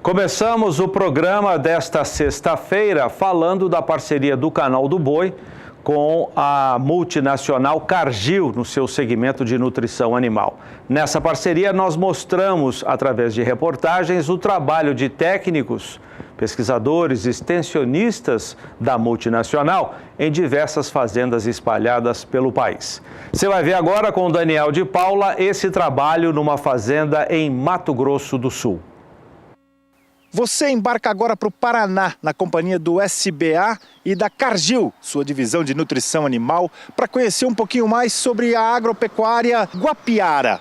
Começamos o programa desta sexta-feira falando da parceria do Canal do Boi com a multinacional Cargill no seu segmento de nutrição animal. Nessa parceria, nós mostramos, através de reportagens, o trabalho de técnicos, pesquisadores, extensionistas da multinacional em diversas fazendas espalhadas pelo país. Você vai ver agora com o Daniel de Paula esse trabalho numa fazenda em Mato Grosso do Sul. Você embarca agora para o Paraná, na companhia do SBA e da Cargill, sua divisão de nutrição animal, para conhecer um pouquinho mais sobre a agropecuária Guapiara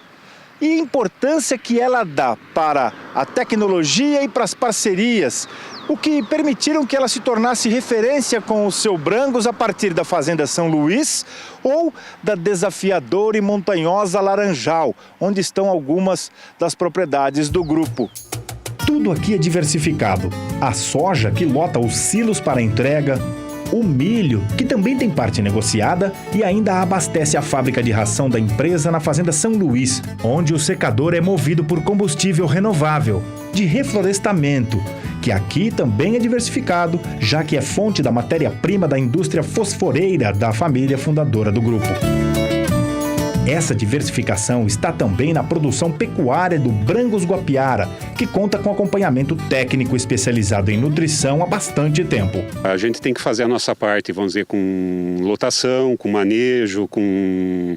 e a importância que ela dá para a tecnologia e para as parcerias, o que permitiram que ela se tornasse referência com o seu Brangos a partir da Fazenda São Luís ou da desafiadora e montanhosa Laranjal, onde estão algumas das propriedades do grupo. Tudo aqui é diversificado. A soja, que lota os silos para entrega, o milho, que também tem parte negociada e ainda abastece a fábrica de ração da empresa na Fazenda São Luís, onde o secador é movido por combustível renovável, de reflorestamento, que aqui também é diversificado, já que é fonte da matéria-prima da indústria fosforeira da família fundadora do grupo. Essa diversificação está também na produção pecuária do Brangos Guapiara, que conta com acompanhamento técnico especializado em nutrição há bastante tempo. A gente tem que fazer a nossa parte, vamos dizer, com lotação, com manejo, com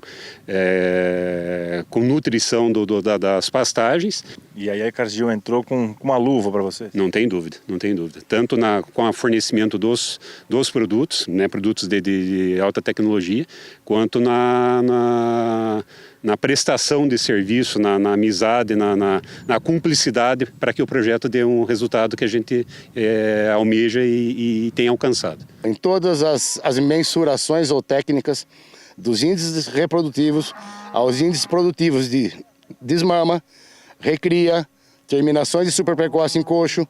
nutrição das pastagens. E aí a Cargill entrou com uma luva para você? Não tem dúvida, não tem dúvida. Tanto com o fornecimento dos produtos, né, produtos de alta tecnologia, quanto na prestação de serviço, na amizade, na cumplicidade para que o projeto dê um resultado que a gente almeja e tem alcançado. Em todas as mensurações ou técnicas, dos índices reprodutivos aos índices produtivos de desmama, recria, terminações de superprecoce em coxo,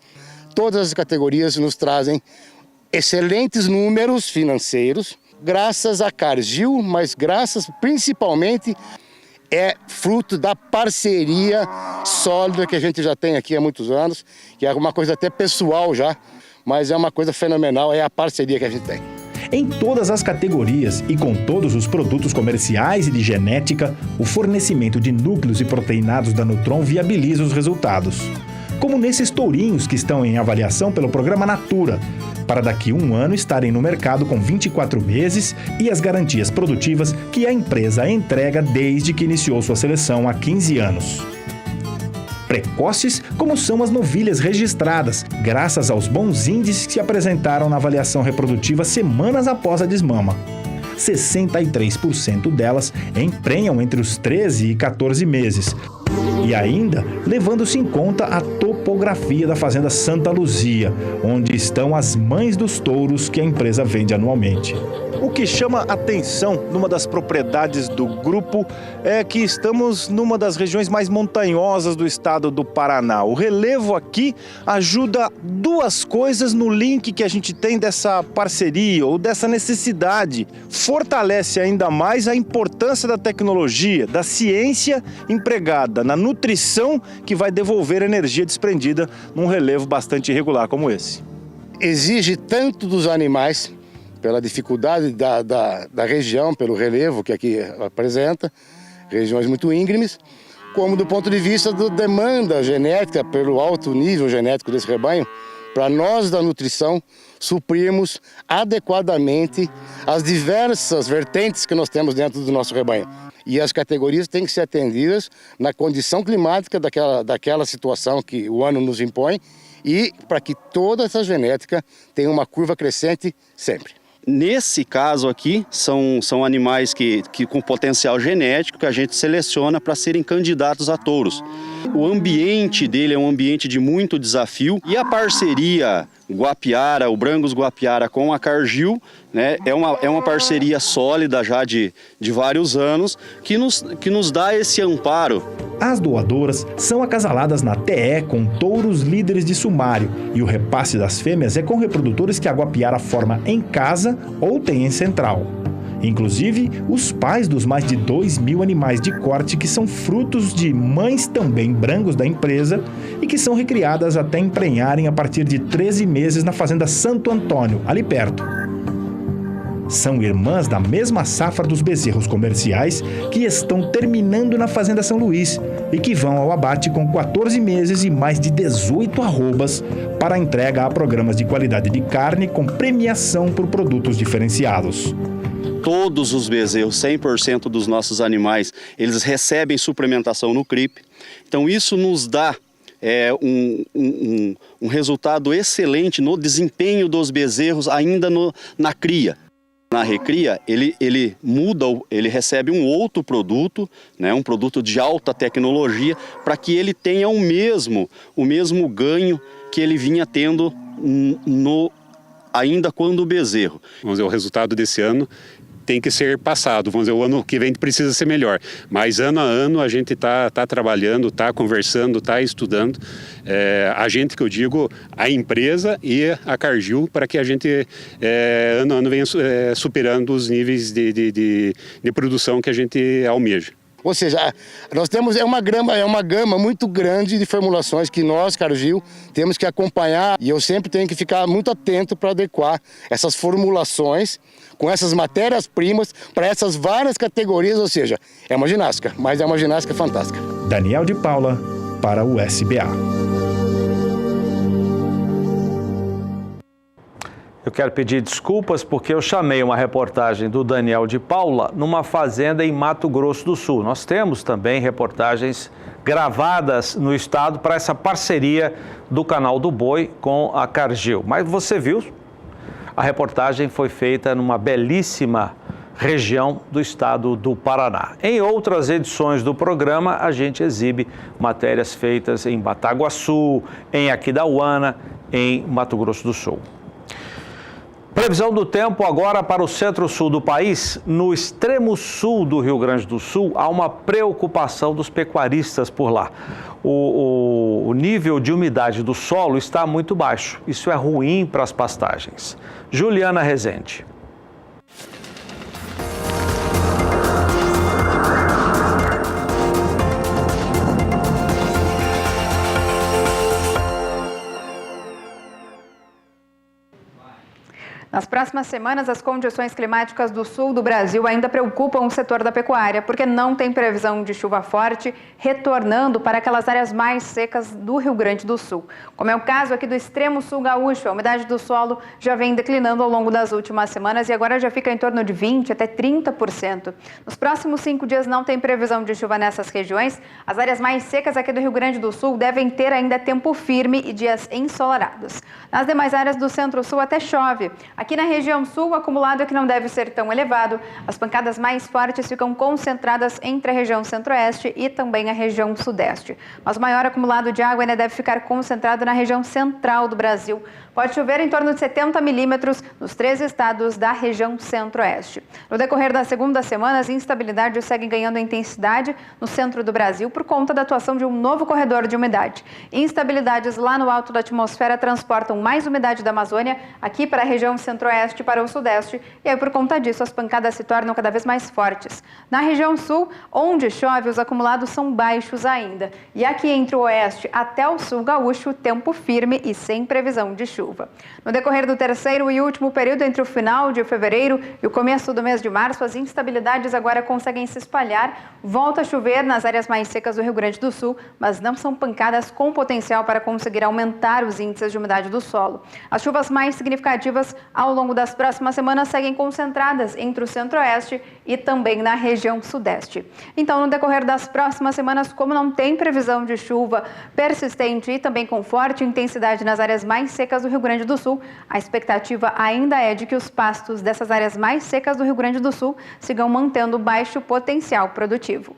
todas as categorias nos trazem excelentes números financeiros, graças à Cargill, mas graças principalmente fruto da parceria sólida que a gente já tem aqui há muitos anos, que é uma coisa até pessoal já, mas é uma coisa fenomenal, é a parceria que a gente tem. Em todas as categorias e com todos os produtos comerciais e de genética, o fornecimento de núcleos e proteinados da Nutron viabiliza os resultados. Como nesses tourinhos que estão em avaliação pelo programa Natura, para daqui a 1 ano estarem no mercado com 24 meses e as garantias produtivas que a empresa entrega desde que iniciou sua seleção há 15 anos. Precoces como são as novilhas registradas, graças aos bons índices que se apresentaram na avaliação reprodutiva semanas após a desmama. 63% delas emprenham entre os 13 e 14 meses. E ainda, levando-se em conta a topografia da Fazenda Santa Luzia, onde estão as mães dos touros que a empresa vende anualmente. O que chama atenção numa das propriedades do grupo é que estamos numa das regiões mais montanhosas do estado do Paraná. O relevo aqui ajuda duas coisas no link que a gente tem dessa parceria ou dessa necessidade. Fortalece ainda mais a importância da tecnologia, da ciência empregada na nutrição que vai devolver a energia desprendida num relevo bastante irregular como esse. Exige tanto dos animais, pela dificuldade da região, pelo relevo que aqui apresenta, regiões muito íngremes, como do ponto de vista da demanda genética, pelo alto nível genético desse rebanho, para nós da nutrição suprirmos adequadamente as diversas vertentes que nós temos dentro do nosso rebanho. E as categorias têm que ser atendidas na condição climática daquela situação que o ano nos impõe e para que toda essa genética tenha uma curva crescente sempre. Nesse caso aqui, são animais que com potencial genético que a gente seleciona para serem candidatos a touros. O ambiente dele é um ambiente de muito desafio e a parceria Guapiara, o Brangos Guapiara com a Cargill, né, é uma parceria sólida já de vários anos que nos dá esse amparo. As doadoras são acasaladas na TE com touros líderes de sumário e o repasse das fêmeas é com reprodutores que a Guapiara forma em casa ou tem em central. Inclusive, os pais dos mais de 2.000 animais de corte que são frutos de mães também brangos da empresa e que são recriadas até emprenharem a partir de 13 meses na fazenda Santo Antônio, ali perto. São irmãs da mesma safra dos bezerros comerciais que estão terminando na fazenda São Luís e que vão ao abate com 14 meses e mais de 18 arrobas para entrega a programas de qualidade de carne com premiação por produtos diferenciados. Todos os bezerros, 100% dos nossos animais, eles recebem suplementação no CRIP. Então isso nos dá um resultado excelente no desempenho dos bezerros ainda na cria. Na recria, ele muda, ele recebe um outro produto, né, um produto de alta tecnologia, para que ele tenha o mesmo ganho que ele vinha tendo ainda quando o bezerro. Vamos dizer, o resultado desse ano tem que ser passado, vamos dizer, o ano que vem precisa ser melhor, mas ano a ano a gente está trabalhando, está conversando, está estudando, a gente que eu digo, a empresa e a Cargill, para que a gente ano a ano venha superando os níveis de produção que a gente almeja. Ou seja, nós temos uma gama muito grande de formulações que nós, Cargill, temos que acompanhar, e eu sempre tenho que ficar muito atento para adequar essas formulações com essas matérias-primas para essas várias categorias, ou seja, é uma ginástica, mas é uma ginástica fantástica. Daniel de Paula, para o SBA. Eu quero pedir desculpas porque eu chamei uma reportagem do Daniel de Paula numa fazenda em Mato Grosso do Sul. Nós temos também reportagens gravadas no estado para essa parceria do Canal do Boi com a Cargill. Mas você viu, a reportagem foi feita numa belíssima região do estado do Paraná. Em outras edições do programa, a gente exibe matérias feitas em Bataguaçu, em Aquidauana, em Mato Grosso do Sul. Previsão do tempo agora para o centro-sul do país. No extremo sul do Rio Grande do Sul, há uma preocupação dos pecuaristas por lá. O nível de umidade do solo está muito baixo. Isso é ruim para as pastagens. Juliana Rezende. Nas próximas semanas, as condições climáticas do sul do Brasil ainda preocupam o setor da pecuária, porque não tem previsão de chuva forte, retornando para aquelas áreas mais secas do Rio Grande do Sul. Como é o caso aqui do extremo sul gaúcho, a umidade do solo já vem declinando ao longo das últimas semanas e agora já fica em torno de 20% até 30%. Nos próximos 5 dias não tem previsão de chuva nessas regiões. As áreas mais secas aqui do Rio Grande do Sul devem ter ainda tempo firme e dias ensolarados. Nas demais áreas do centro-sul até chove. Aqui na região sul, o acumulado é que não deve ser tão elevado. As pancadas mais fortes ficam concentradas entre a região centro-oeste e também a região sudeste. Mas o maior acumulado de água ainda deve ficar concentrado na região central do Brasil. Pode chover em torno de 70 milímetros nos 3 estados da região centro-oeste. No decorrer da segunda semana, as instabilidades seguem ganhando intensidade no centro do Brasil por conta da atuação de um novo corredor de umidade. Instabilidades lá no alto da atmosfera transportam mais umidade da Amazônia aqui para a região centro-oeste e para o sudeste, e aí por conta disso as pancadas se tornam cada vez mais fortes. Na região sul, onde chove, os acumulados são baixos ainda. E aqui entre o oeste até o sul gaúcho, tempo firme e sem previsão de chuva. No decorrer do terceiro e último período, entre o final de fevereiro e o começo do mês de março, as instabilidades agora conseguem se espalhar. Volta a chover nas áreas mais secas do Rio Grande do Sul, mas não são pancadas com potencial para conseguir aumentar os índices de umidade do solo. As chuvas mais significativas ao longo das próximas semanas seguem concentradas entre o centro-oeste e também na região sudeste. Então, no decorrer das próximas semanas, como não tem previsão de chuva persistente e também com forte intensidade nas áreas mais secas do Rio Grande do Sul, a expectativa ainda é de que os pastos dessas áreas mais secas do Rio Grande do Sul sigam mantendo baixo potencial produtivo.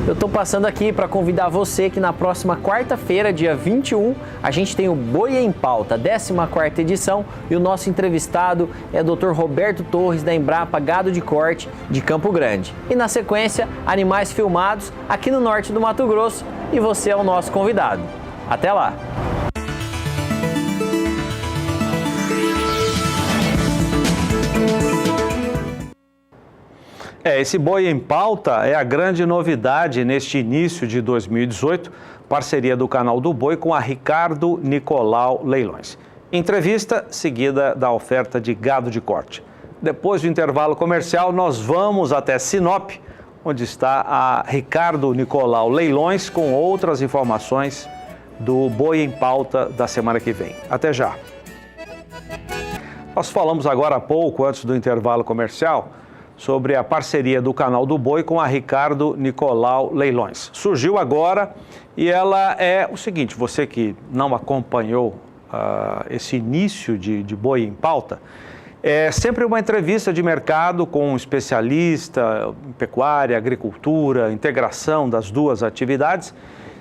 Eu estou passando aqui para convidar você que na próxima quarta-feira, dia 21, a gente tem o Boi em Pauta, 14ª edição, e o nosso entrevistado é o Dr. Roberto Torres, da Embrapa Gado de Corte de Campo Grande. E na sequência, animais filmados aqui no norte do Mato Grosso, e você é o nosso convidado. Até lá! Esse Boi em Pauta é a grande novidade neste início de 2018, parceria do Canal do Boi com a Ricardo Nicolau Leilões. Entrevista seguida da oferta de gado de corte. Depois do intervalo comercial, nós vamos até Sinop, onde está a Ricardo Nicolau Leilões com outras informações do Boi em Pauta da semana que vem. Até já! Nós falamos agora há pouco, antes do intervalo comercial, sobre a parceria do Canal do Boi com a Ricardo Nicolau Leilões. Surgiu agora e ela é o seguinte, você que não acompanhou esse início de Boi em Pauta, é sempre uma entrevista de mercado com um especialista em pecuária, agricultura, integração das duas atividades,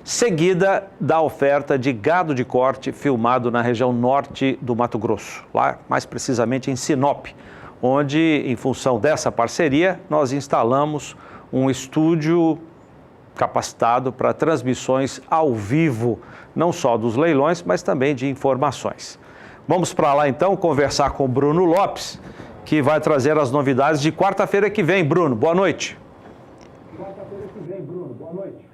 seguida da oferta de gado de corte filmado na região norte do Mato Grosso, lá mais precisamente em Sinop, onde, em função dessa parceria, nós instalamos um estúdio capacitado para transmissões ao vivo, não só dos leilões, mas também de informações. Vamos para lá, então, conversar com o Bruno Lopes, que vai trazer as novidades de quarta-feira que vem. Bruno, boa noite. Quarta-feira que vem, Bruno, boa noite.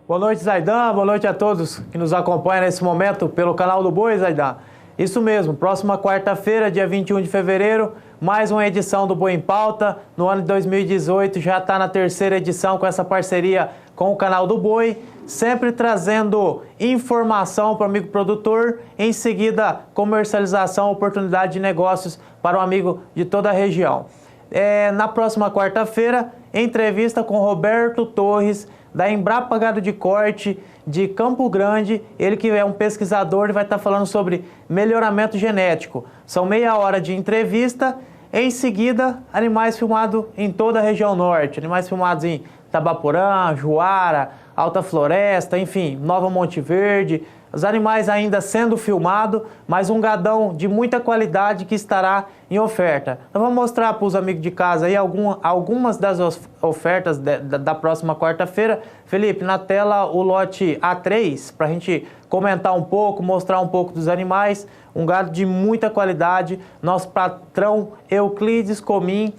Boa noite, Zaidan. Boa noite a todos que nos acompanham nesse momento pelo Canal do Boi, Zaidan. Isso mesmo, próxima quarta-feira, dia 21 de fevereiro, mais uma edição do Boi em Pauta. No ano de 2018 já está na terceira edição com essa parceria com o Canal do Boi, sempre trazendo informação para o amigo produtor, em seguida comercialização, oportunidade de negócios para o amigo de toda a região. Na próxima quarta-feira, entrevista com Roberto Torres, da Embrapa Gado de Corte de Campo Grande, ele que é um pesquisador e vai estar falando sobre melhoramento genético. São meia hora de entrevista, em seguida animais filmados em toda a região norte, animais filmados em Tabaporã, Juara, Alta Floresta, enfim, Nova Monte Verde, os animais ainda sendo filmados, mas um gadão de muita qualidade que estará em oferta. Então vamos mostrar para os amigos de casa aí algumas das ofertas da próxima quarta-feira. Felipe, na tela o lote A3, para a gente comentar um pouco, mostrar um pouco dos animais. Um gado de muita qualidade, nosso patrão Euclides Comim,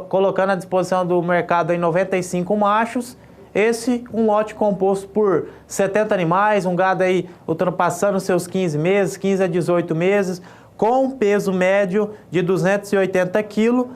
colocando à disposição do mercado em 95 machos. Esse, um lote composto por 70 animais, um gado aí ultrapassando seus 15 meses, 15 a 18 meses, com um peso médio de 280 quilos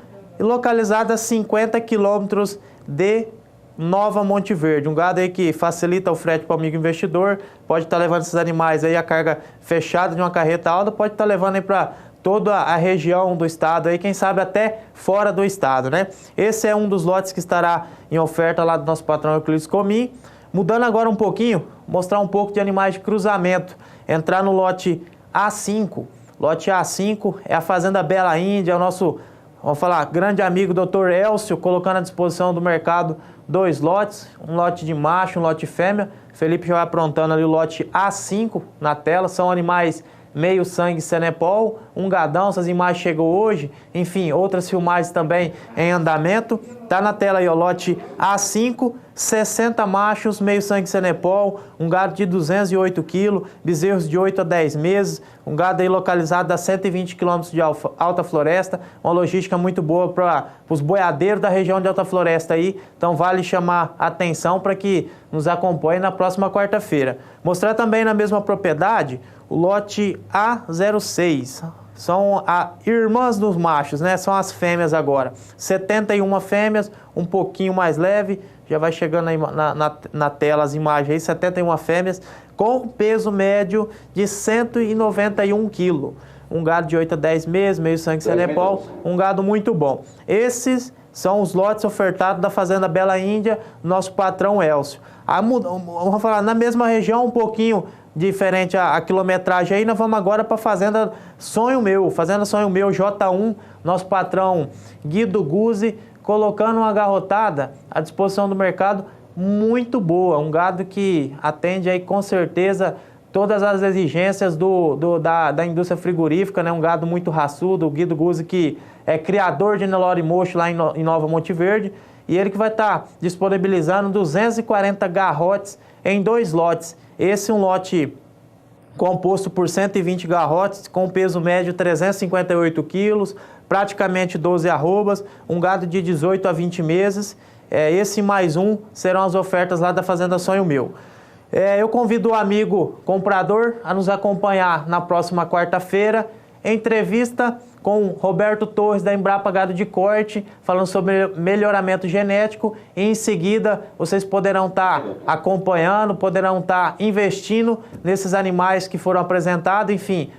e localizado a 50 quilômetros de Nova Monte Verde. Um gado aí que facilita o frete para o amigo investidor, pode estar levando esses animais aí a carga fechada de uma carreta alta, pode estar levando aí para toda a região do estado, aí, quem sabe até fora do estado, né? Esse é um dos lotes que estará em oferta lá do nosso patrão Euclides Comim. Mudando agora um pouquinho, mostrar um pouco de animais de cruzamento. Entrar no lote A5. Lote A5 é a Fazenda Bela Índia, é o nosso, vamos falar, grande amigo Dr. Elcio, colocando à disposição do mercado 2 lotes, um lote de macho, um lote de fêmea. Felipe já vai aprontando ali o lote A5 na tela, são animais meio sangue Senepol, um gadão, essas imagens chegou hoje, enfim, outras filmagens também em andamento. Tá na tela aí o lote A5, 60 machos, meio sangue Senepol, um gado de 208 quilos, bezerros de 8 a 10 meses, um gado aí localizado a 120 quilômetros de Alta Floresta, uma logística muito boa para os boiadeiros da região de Alta Floresta aí, então vale chamar a atenção para que nos acompanhe na próxima quarta-feira. Mostrar também na mesma propriedade o lote A06, são irmãs dos machos, né? São as fêmeas agora. 71 fêmeas, um pouquinho mais leve, já vai chegando aí na tela as imagens aí, 71 fêmeas, com peso médio de 191 quilos. Um gado de 8 a 10 meses, meio sangue Senepol, um gado muito bom. Esses são os lotes ofertados da Fazenda Bela Índia, nosso patrão Elcio. Vamos falar, na mesma região, um pouquinho diferente a quilometragem aí, nós vamos agora para a Fazenda Sonho Meu, J1, nosso patrão Guido Guzzi, colocando uma garrotada à disposição do mercado muito boa, um gado que atende aí com certeza todas as exigências da indústria frigorífica, né? Um gado muito raçudo, o Guido Guzzi, que é criador de Nelore Mocho lá em Nova Monte Verde, e ele que vai estar disponibilizando 240 garrotes em 2 lotes. Esse é um lote composto por 120 garrotes, com peso médio 358 quilos, praticamente 12 arrobas, um gado de 18 a 20 meses. Esse mais um serão as ofertas lá da Fazenda Sonho Meu. Eu convido o amigo comprador a nos acompanhar na próxima quarta-feira, entrevista com Roberto Torres da Embrapa Gado de Corte, falando sobre melhoramento genético, e em seguida vocês poderão estar acompanhando, poderão estar investindo nesses animais que foram apresentados. Enfim,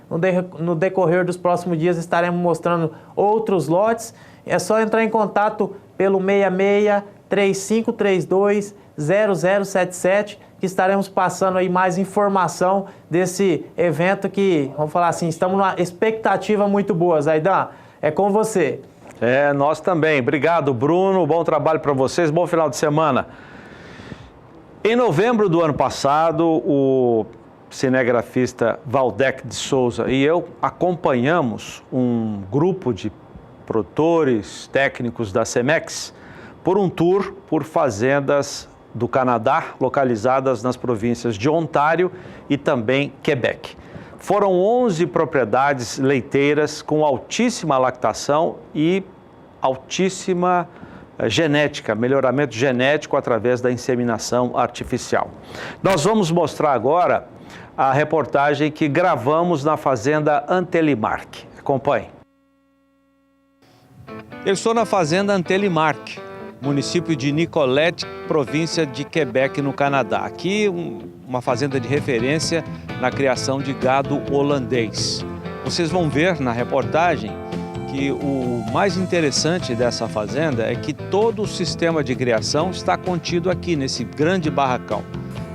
no decorrer dos próximos dias estaremos mostrando outros lotes. É só entrar em contato pelo 66-3532-0077, que estaremos passando aí mais informação desse evento que, vamos falar assim, estamos numa expectativa muito boa. Zaidan, é com você. Nós também. Obrigado, Bruno. Bom trabalho para vocês. Bom final de semana. Em novembro do ano passado, o cinegrafista Valdec de Souza e eu acompanhamos um grupo de produtores técnicos da Cemex por um tour por fazendas do Canadá, localizadas nas províncias de Ontário e também Quebec. Foram 11 propriedades leiteiras com altíssima lactação e altíssima genética, melhoramento genético através da inseminação artificial. Nós vamos mostrar agora a reportagem que gravamos na fazenda Antelimarc. Acompanhe. Eu estou na fazenda Antelimarc, município de Nicollet, província de Quebec, no Canadá. Aqui, uma fazenda de referência na criação de gado holandês. Vocês vão ver na reportagem que o mais interessante dessa fazenda é que todo o sistema de criação está contido aqui, nesse grande barracão.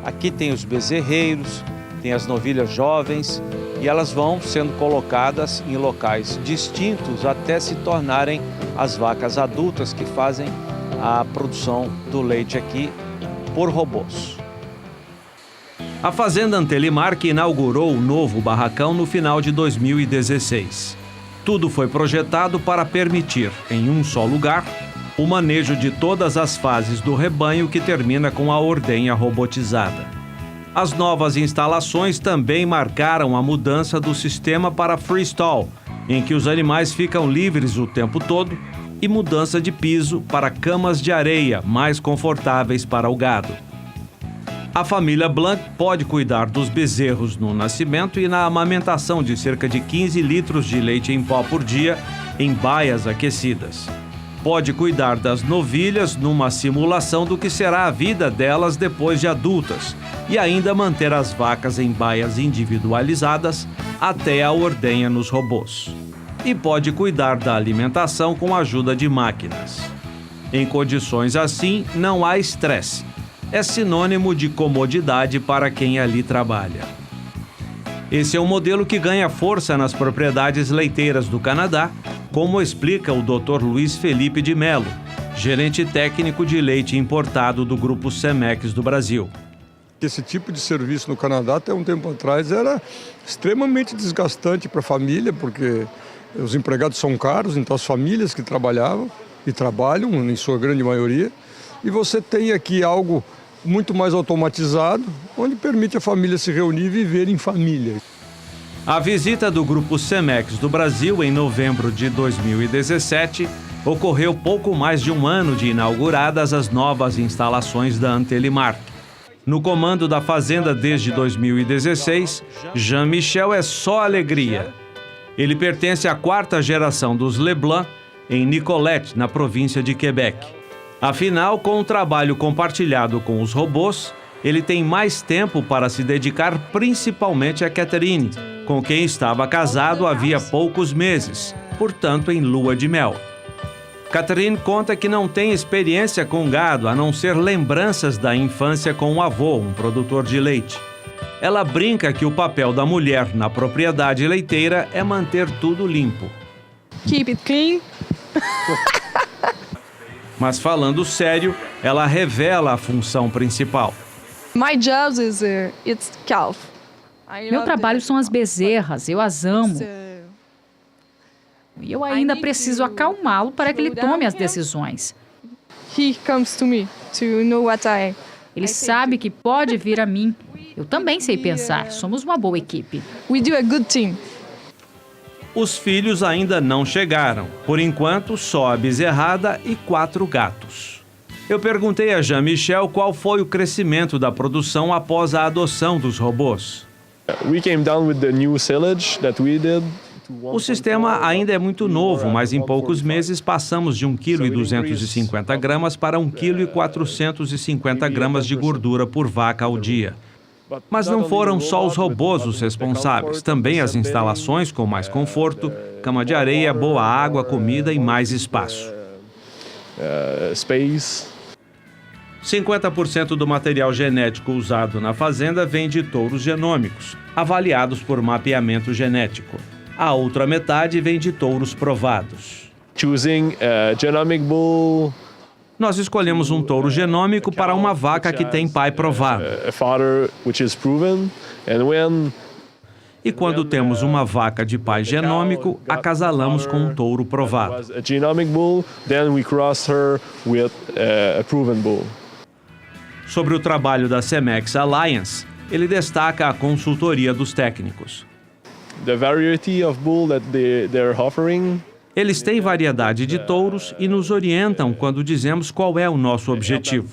Aqui tem os bezerreiros, tem as novilhas jovens, e elas vão sendo colocadas em locais distintos até se tornarem as vacas adultas que fazem a produção do leite aqui por robôs. A Fazenda Antelimarc inaugurou o novo barracão no final de 2016. Tudo foi projetado para permitir, em um só lugar, o manejo de todas as fases do rebanho, que termina com a ordenha robotizada. As novas instalações também marcaram a mudança do sistema para freestall, em que os animais ficam livres o tempo todo, e mudança de piso para camas de areia mais confortáveis para o gado. A família Blanc pode cuidar dos bezerros no nascimento e na amamentação de cerca de 15 litros de leite em pó por dia em baias aquecidas. Pode cuidar das novilhas numa simulação do que será a vida delas depois de adultas e ainda manter as vacas em baias individualizadas até a ordenha nos robôs. E pode cuidar da alimentação com a ajuda de máquinas. Em condições assim, não há estresse. É sinônimo de comodidade para quem ali trabalha. Esse é um modelo que ganha força nas propriedades leiteiras do Canadá, como explica o Dr. Luiz Felipe de Mello, gerente técnico de leite importado do Grupo Cemex do Brasil. Esse tipo de serviço no Canadá, até um tempo atrás, era extremamente desgastante para a família, porque os empregados são caros, então as famílias que trabalhavam e trabalham, em sua grande maioria, e você tem aqui algo muito mais automatizado, onde permite a família se reunir e viver em família. A visita do Grupo Cemex do Brasil em novembro de 2017 ocorreu pouco mais de um ano de inauguradas as novas instalações da Antelimarc. No comando da fazenda desde 2016, Jean-Michel é só alegria. Ele pertence à 4ª geração dos Leblanc, em Nicollet, na província de Quebec. Afinal, com o trabalho compartilhado com os robôs, ele tem mais tempo para se dedicar principalmente a Catherine, com quem estava casado havia poucos meses, portanto em lua de mel. Catherine conta que não tem experiência com gado, a não ser lembranças da infância com o avô, um produtor de leite. Ela brinca que o papel da mulher na propriedade leiteira é manter tudo limpo. Keep it clean. Mas falando sério, ela revela a função principal. Meu trabalho são as bezerras, eu as amo. E eu ainda preciso acalmá-lo para que ele tome as decisões. Ele sabe que pode vir a mim. Eu também sei pensar, somos uma boa equipe. Os filhos ainda não chegaram. Por enquanto, só a bezerrada e 4 gatos. Eu perguntei a Jean-Michel qual foi o crescimento da produção após a adoção dos robôs. O sistema ainda é muito novo, mas em poucos meses passamos de 1,250 kg para 1,450 kg de gordura por vaca ao dia. Mas não foram só os robôs os responsáveis, também as instalações com mais conforto, cama de areia, boa água, comida e mais espaço. 50% do material genético usado na fazenda vem de touros genômicos, avaliados por mapeamento genético. A outra metade vem de touros provados. Nós escolhemos um touro genômico para uma vaca que tem pai provado. E quando temos uma vaca de pai genômico, acasalamos com um touro provado. Sobre o trabalho da Cemex Alliance, ele destaca a consultoria dos técnicos. Eles têm variedade de touros e nos orientam quando dizemos qual é o nosso objetivo.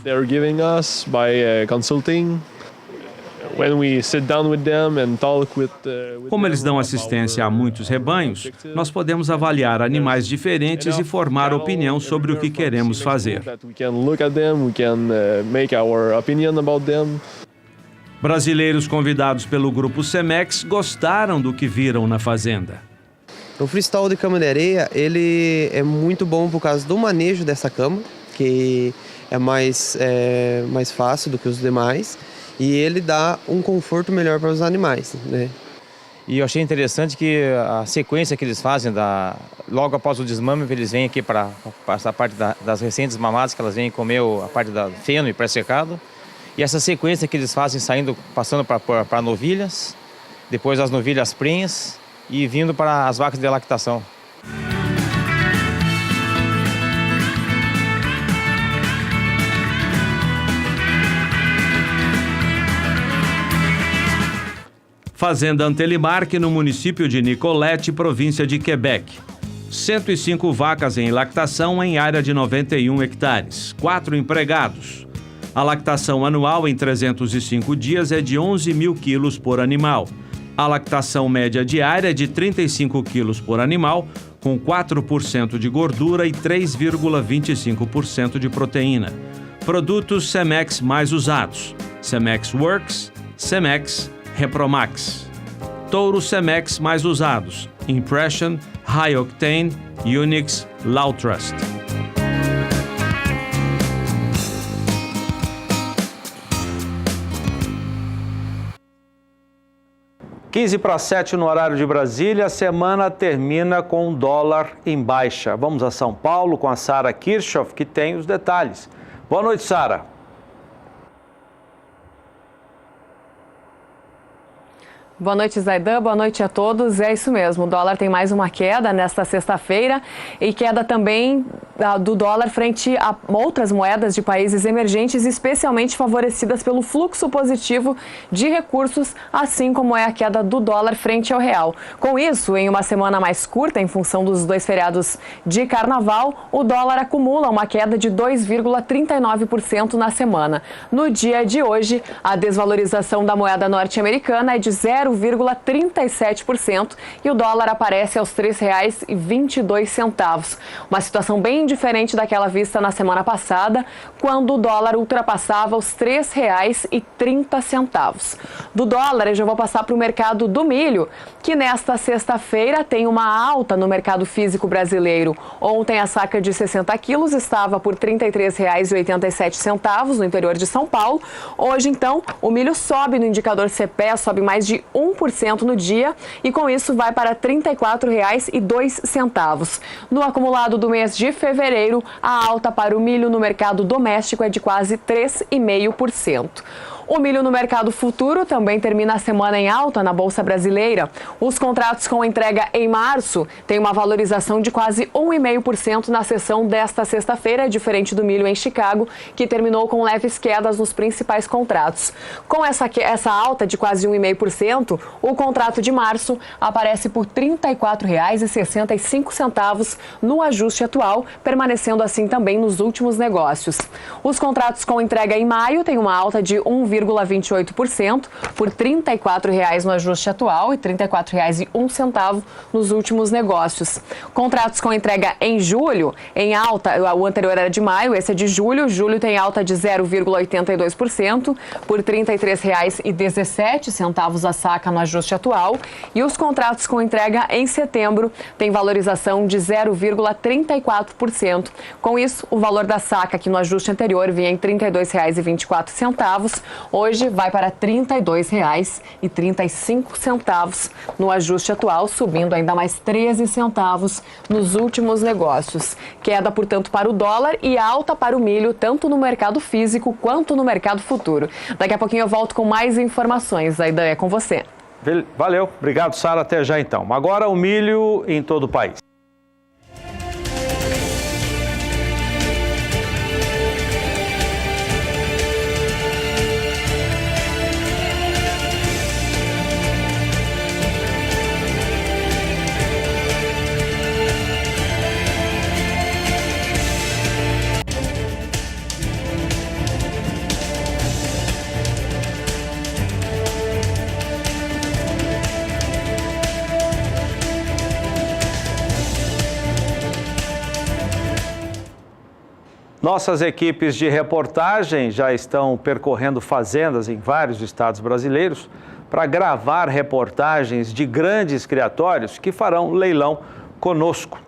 Como eles dão assistência a muitos rebanhos, nós podemos avaliar animais diferentes e formar opinião sobre o que queremos fazer. Brasileiros convidados pelo grupo Cemex gostaram do que viram na fazenda. O freestyle de cama de areia, ele é muito bom por causa do manejo dessa cama, que é mais fácil do que os demais, e ele dá um conforto melhor para os animais, né? E eu achei interessante que a sequência que eles fazem, logo após o desmame, eles vêm aqui para essa parte das recentes mamadas, que elas vêm comer a parte da feno e pré-secado. E essa sequência que eles fazem passando para novilhas, depois as novilhas prenhas e vindo para as vacas de lactação. Fazenda Antelimarque, no município de Nicolette, província de Quebec. 105 vacas em lactação em área de 91 hectares, 4 empregados. A lactação anual em 305 dias é de 11 mil quilos por animal. A lactação média diária é de 35 quilos por animal, com 4% de gordura e 3,25% de proteína. Produtos Cemex mais usados: Cemex Works, Cemex, Repromax. Touros Cemex mais usados: Impression, High Octane, Unix, Low Trust. 6:45 no horário de Brasília. A semana termina com o dólar em baixa. Vamos a São Paulo com a Sara Kirchhoff, que tem os detalhes. Boa noite, Sara. Boa noite, Zaidan. Boa noite a todos. É isso mesmo, o dólar tem mais uma queda nesta sexta-feira e queda também do dólar frente a outras moedas de países emergentes, especialmente favorecidas pelo fluxo positivo de recursos, assim como é a queda do dólar frente ao real. Com isso, em uma semana mais curta, em função dos 2 feriados de carnaval, o dólar acumula uma queda de 2,39% na semana. No dia de hoje, a desvalorização da moeda norte-americana é de 0,37% e o dólar aparece aos R$ 3,22. Uma situação bem diferente daquela vista na semana passada, quando o dólar ultrapassava os R$ 3,30. Do dólar, eu já vou passar para o mercado do milho, que nesta sexta-feira tem uma alta no mercado físico brasileiro. Ontem a saca de 60 quilos estava por R$ 33,87 no interior de São Paulo. Hoje, então, o milho sobe no indicador CPEA, sobe mais de 1% no dia e com isso vai para R$ 34,02. No acumulado do mês de fevereiro, fevereiro, a alta para o milho no mercado doméstico é de quase 3,5%. O milho no mercado futuro também termina a semana em alta na Bolsa Brasileira. Os contratos com entrega em março têm uma valorização de quase 1,5% na sessão desta sexta-feira, diferente do milho em Chicago, que terminou com leves quedas nos principais contratos. Com essa alta de quase 1,5%, o contrato de março aparece por R$ 34,65 no ajuste atual, permanecendo assim também nos últimos negócios. Os contratos com entrega em maio têm uma alta de 1,28% por R$ 34,00 no ajuste atual e R$ 34,01 nos últimos negócios. Contratos com entrega em julho, em alta, o anterior era de maio, esse é de julho. Julho tem alta de 0,82% por R$ 33,17 a saca no ajuste atual. E os contratos com entrega em setembro têm valorização de 0,34%. Com isso, o valor da saca, que no ajuste anterior vinha em R$ 32,24, hoje vai para R$ 32,35 no ajuste atual, subindo ainda mais 13 centavos nos últimos negócios. Queda, portanto, para o dólar e alta para o milho, tanto no mercado físico quanto no mercado futuro. Daqui a pouquinho eu volto com mais informações. Zaidan, é com você. Valeu, obrigado, Sara, até já então. Agora o milho em todo o país. Nossas equipes de reportagem já estão percorrendo fazendas em vários estados brasileiros para gravar reportagens de grandes criatórios que farão leilão conosco.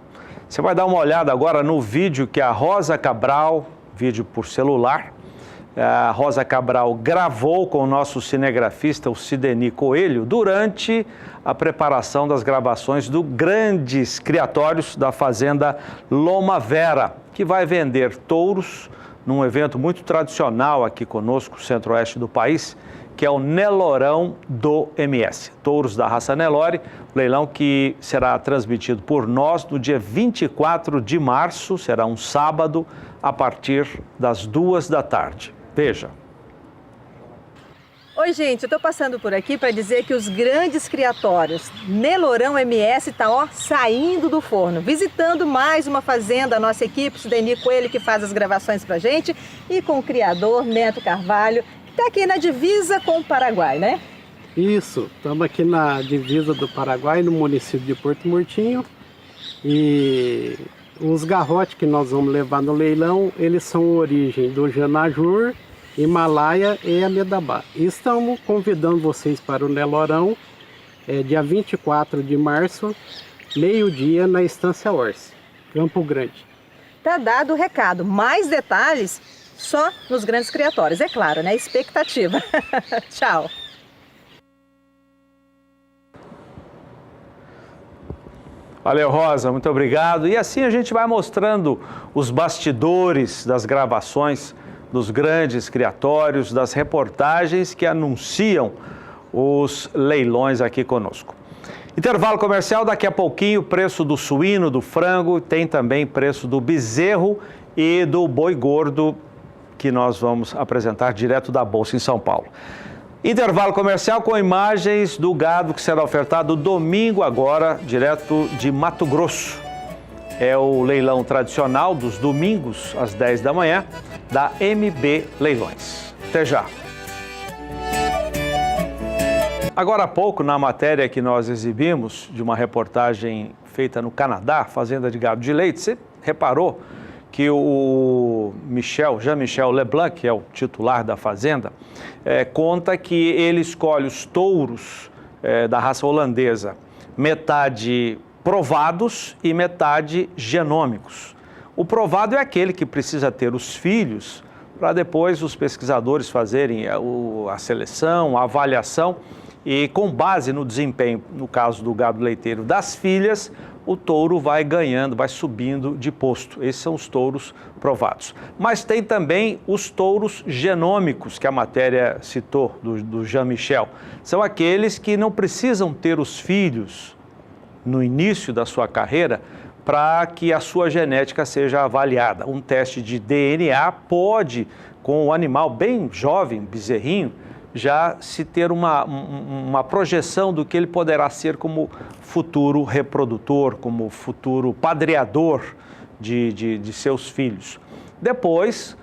Você vai dar uma olhada agora no vídeo que a Rosa Cabral, vídeo por celular, a Rosa Cabral gravou com o nosso cinegrafista, o Sideni Coelho, durante a preparação das gravações do Grandes Criatórios da Fazenda Loma Vera, que vai vender touros num evento muito tradicional aqui conosco, centro-oeste do país, que é o Nelorão do MS. Touros da raça Nelore, leilão que será transmitido por nós no dia 24 de março, será um sábado, a partir das 2 da tarde. Veja. Oi, gente, eu tô passando por aqui para dizer que os Grandes Criatórios Nelorão MS tá saindo do forno, visitando mais uma fazenda, a nossa equipe, Sideni Coelho, que faz as gravações pra gente, e com o criador Neto Carvalho, que tá aqui na divisa com o Paraguai, né? Isso, estamos aqui na divisa do Paraguai, no município de Porto Murtinho, e os garrotes que nós vamos levar no leilão, eles são origem do Janajur, Himalaia e Amedabá. Estamos convidando vocês para o Nelorão, dia 24 de março, meio-dia, na Estância Orce, Campo Grande. Tá dado o recado. Mais detalhes só nos Grandes Criatórios, é claro, né? Expectativa. Tchau. Valeu, Rosa, muito obrigado. E assim a gente vai mostrando os bastidores das gravações dos Grandes Criatórios, das reportagens que anunciam os leilões aqui conosco. Intervalo comercial, daqui a pouquinho, preço do suíno, do frango, tem também preço do bezerro e do boi gordo, que nós vamos apresentar direto da Bolsa em São Paulo. Intervalo comercial com imagens do gado que será ofertado domingo agora, direto de Mato Grosso. É o leilão tradicional dos domingos, às 10 da manhã, da MB Leilões. Até já. Agora há pouco, na matéria que nós exibimos, de uma reportagem feita no Canadá, Fazenda de Gado de Leite, você reparou que o Jean-Michel Leblanc, que é o titular da fazenda, conta que ele escolhe os touros da raça holandesa, metade provados e metade genômicos. O provado é aquele que precisa ter os filhos para depois os pesquisadores fazerem a seleção, a avaliação e, com base no desempenho, no caso do gado leiteiro, das filhas, o touro vai ganhando, vai subindo de posto. Esses são os touros provados. Mas tem também os touros genômicos, que a matéria citou, do Jean-Michel. São aqueles que não precisam ter os filhos no início da sua carreira para que a sua genética seja avaliada. Um teste de DNA pode, com o animal bem jovem, bezerrinho, já se ter uma projeção do que ele poderá ser como futuro reprodutor, como futuro padreador de seus filhos. Depois,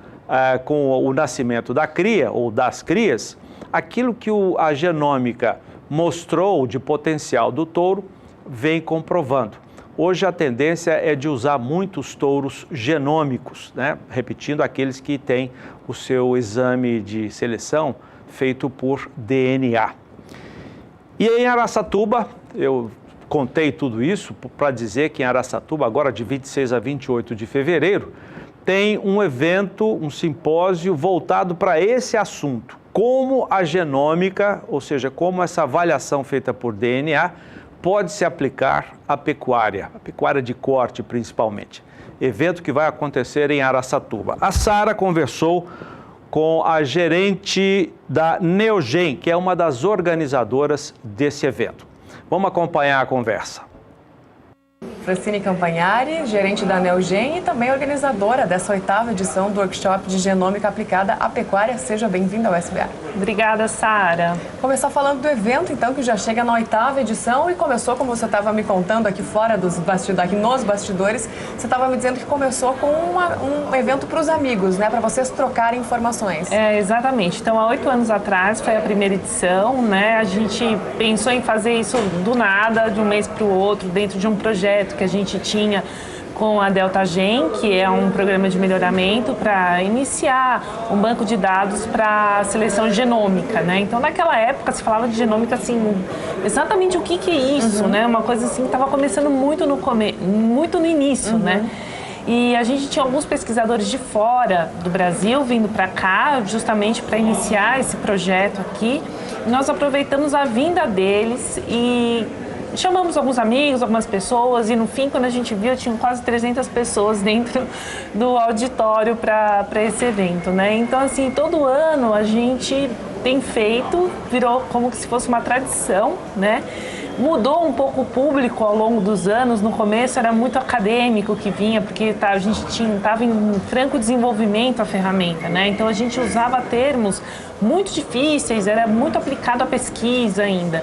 com o nascimento da cria ou das crias, aquilo que a genômica mostrou de potencial do touro vem comprovando. Hoje a tendência é de usar muitos touros genômicos, né? Repetindo, aqueles que têm o seu exame de seleção feito por DNA. E em Araçatuba, eu contei tudo isso para dizer que em Araçatuba, agora de 26 a 28 de fevereiro, tem um evento, um simpósio voltado para esse assunto. Como a genômica, ou seja, como essa avaliação feita por DNA, pode se aplicar à pecuária de corte principalmente. Evento que vai acontecer em Araçatuba. A Sara conversou com a gerente da Neogen, que é uma das organizadoras desse evento. Vamos acompanhar a conversa. Francine Campagnari, gerente da Neogen e também organizadora dessa 8ª edição do workshop de genômica aplicada à pecuária. Seja bem-vinda ao SBA. Obrigada, Sara. Começar falando do evento, então, que já chega na 8ª edição e começou, como você estava me contando aqui fora dos bastidores, aqui nos bastidores, você estava me dizendo que começou com um evento para os amigos, né, para vocês trocarem informações. Exatamente. Então, há 8 anos atrás foi a primeira edição, né, a gente pensou em fazer isso do nada, de um mês para o outro, dentro de um projeto que a gente tinha com a DeltaGen, que é um programa de melhoramento para iniciar um banco de dados para seleção genômica, né? Então, naquela época, se falava de genômica, assim, exatamente o que é isso, né? Uma coisa assim que estava começando muito no início, né? E a gente tinha alguns pesquisadores de fora do Brasil vindo para cá, justamente para iniciar esse projeto aqui. Nós aproveitamos a vinda deles e chamamos alguns amigos, algumas pessoas, e no fim, quando a gente viu, tinham quase 300 pessoas dentro do auditório para esse evento, né? Então, assim, todo ano a gente tem feito, virou como se fosse uma tradição, né? Mudou um pouco o público ao longo dos anos. No começo era muito acadêmico que vinha, porque a gente estava em franco desenvolvimento a ferramenta, né? Então a gente usava termos muito difíceis, era muito aplicado à pesquisa ainda.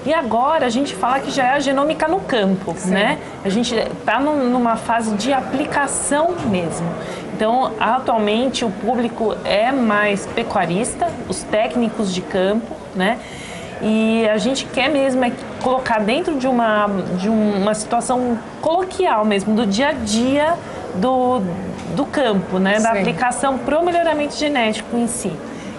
E agora a gente fala que já é a genômica no campo, né? A gente está numa fase de aplicação mesmo. Então, atualmente o público é mais pecuarista, os técnicos de campo, né? E a gente quer mesmo colocar dentro de uma situação coloquial mesmo, do dia a dia do campo, né? Da aplicação para o melhoramento genético em si.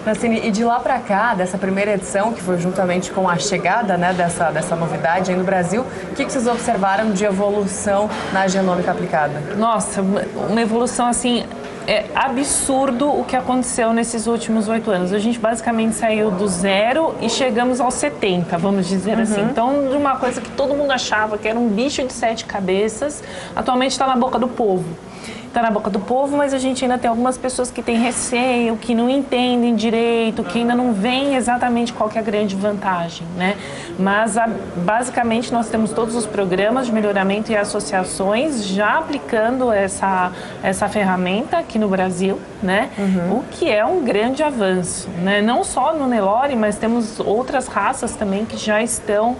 Francine, e de lá para cá, dessa primeira edição, que foi juntamente com a chegada, né, dessa novidade aí no Brasil, o que vocês observaram de evolução na genômica aplicada? Nossa, uma evolução assim... É absurdo o que aconteceu nesses últimos 8 anos. A gente basicamente saiu do 0 e chegamos aos 70, vamos dizer assim. Então, de uma coisa que todo mundo achava que era um bicho de 7 cabeças, atualmente está na boca do povo. Está na boca do povo, mas a gente ainda tem algumas pessoas que têm receio, que não entendem direito, que ainda não veem exatamente qual que é a grande vantagem, né? Mas, basicamente, nós temos todos os programas de melhoramento e associações já aplicando essa ferramenta aqui no Brasil, né? O que é um grande avanço, né? Não só no Nelore, mas temos outras raças também que já estão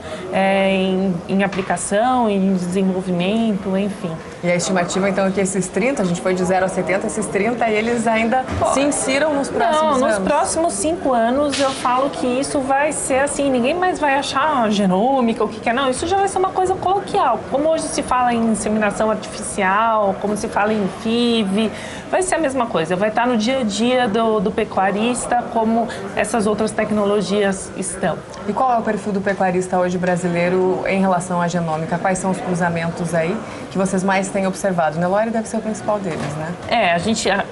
em aplicação, em desenvolvimento, enfim. E a estimativa, então, é que esses 30, a gente foi de 0 a 70, esses 30, eles ainda se insiram nos próximos anos? Não, nos próximos 5 anos eu falo que isso vai ser assim, ninguém mais vai achar genômica, o que é, não, isso já vai ser uma coisa coloquial. Como hoje se fala em inseminação artificial, como se fala em FIV, vai ser a mesma coisa, vai estar no dia a dia do pecuarista, como essas outras tecnologias estão. E qual é o perfil do pecuarista hoje brasileiro em relação à genômica? Quais são os cruzamentos aí? que vocês mais têm observado? Nelore deve ser o principal deles, né?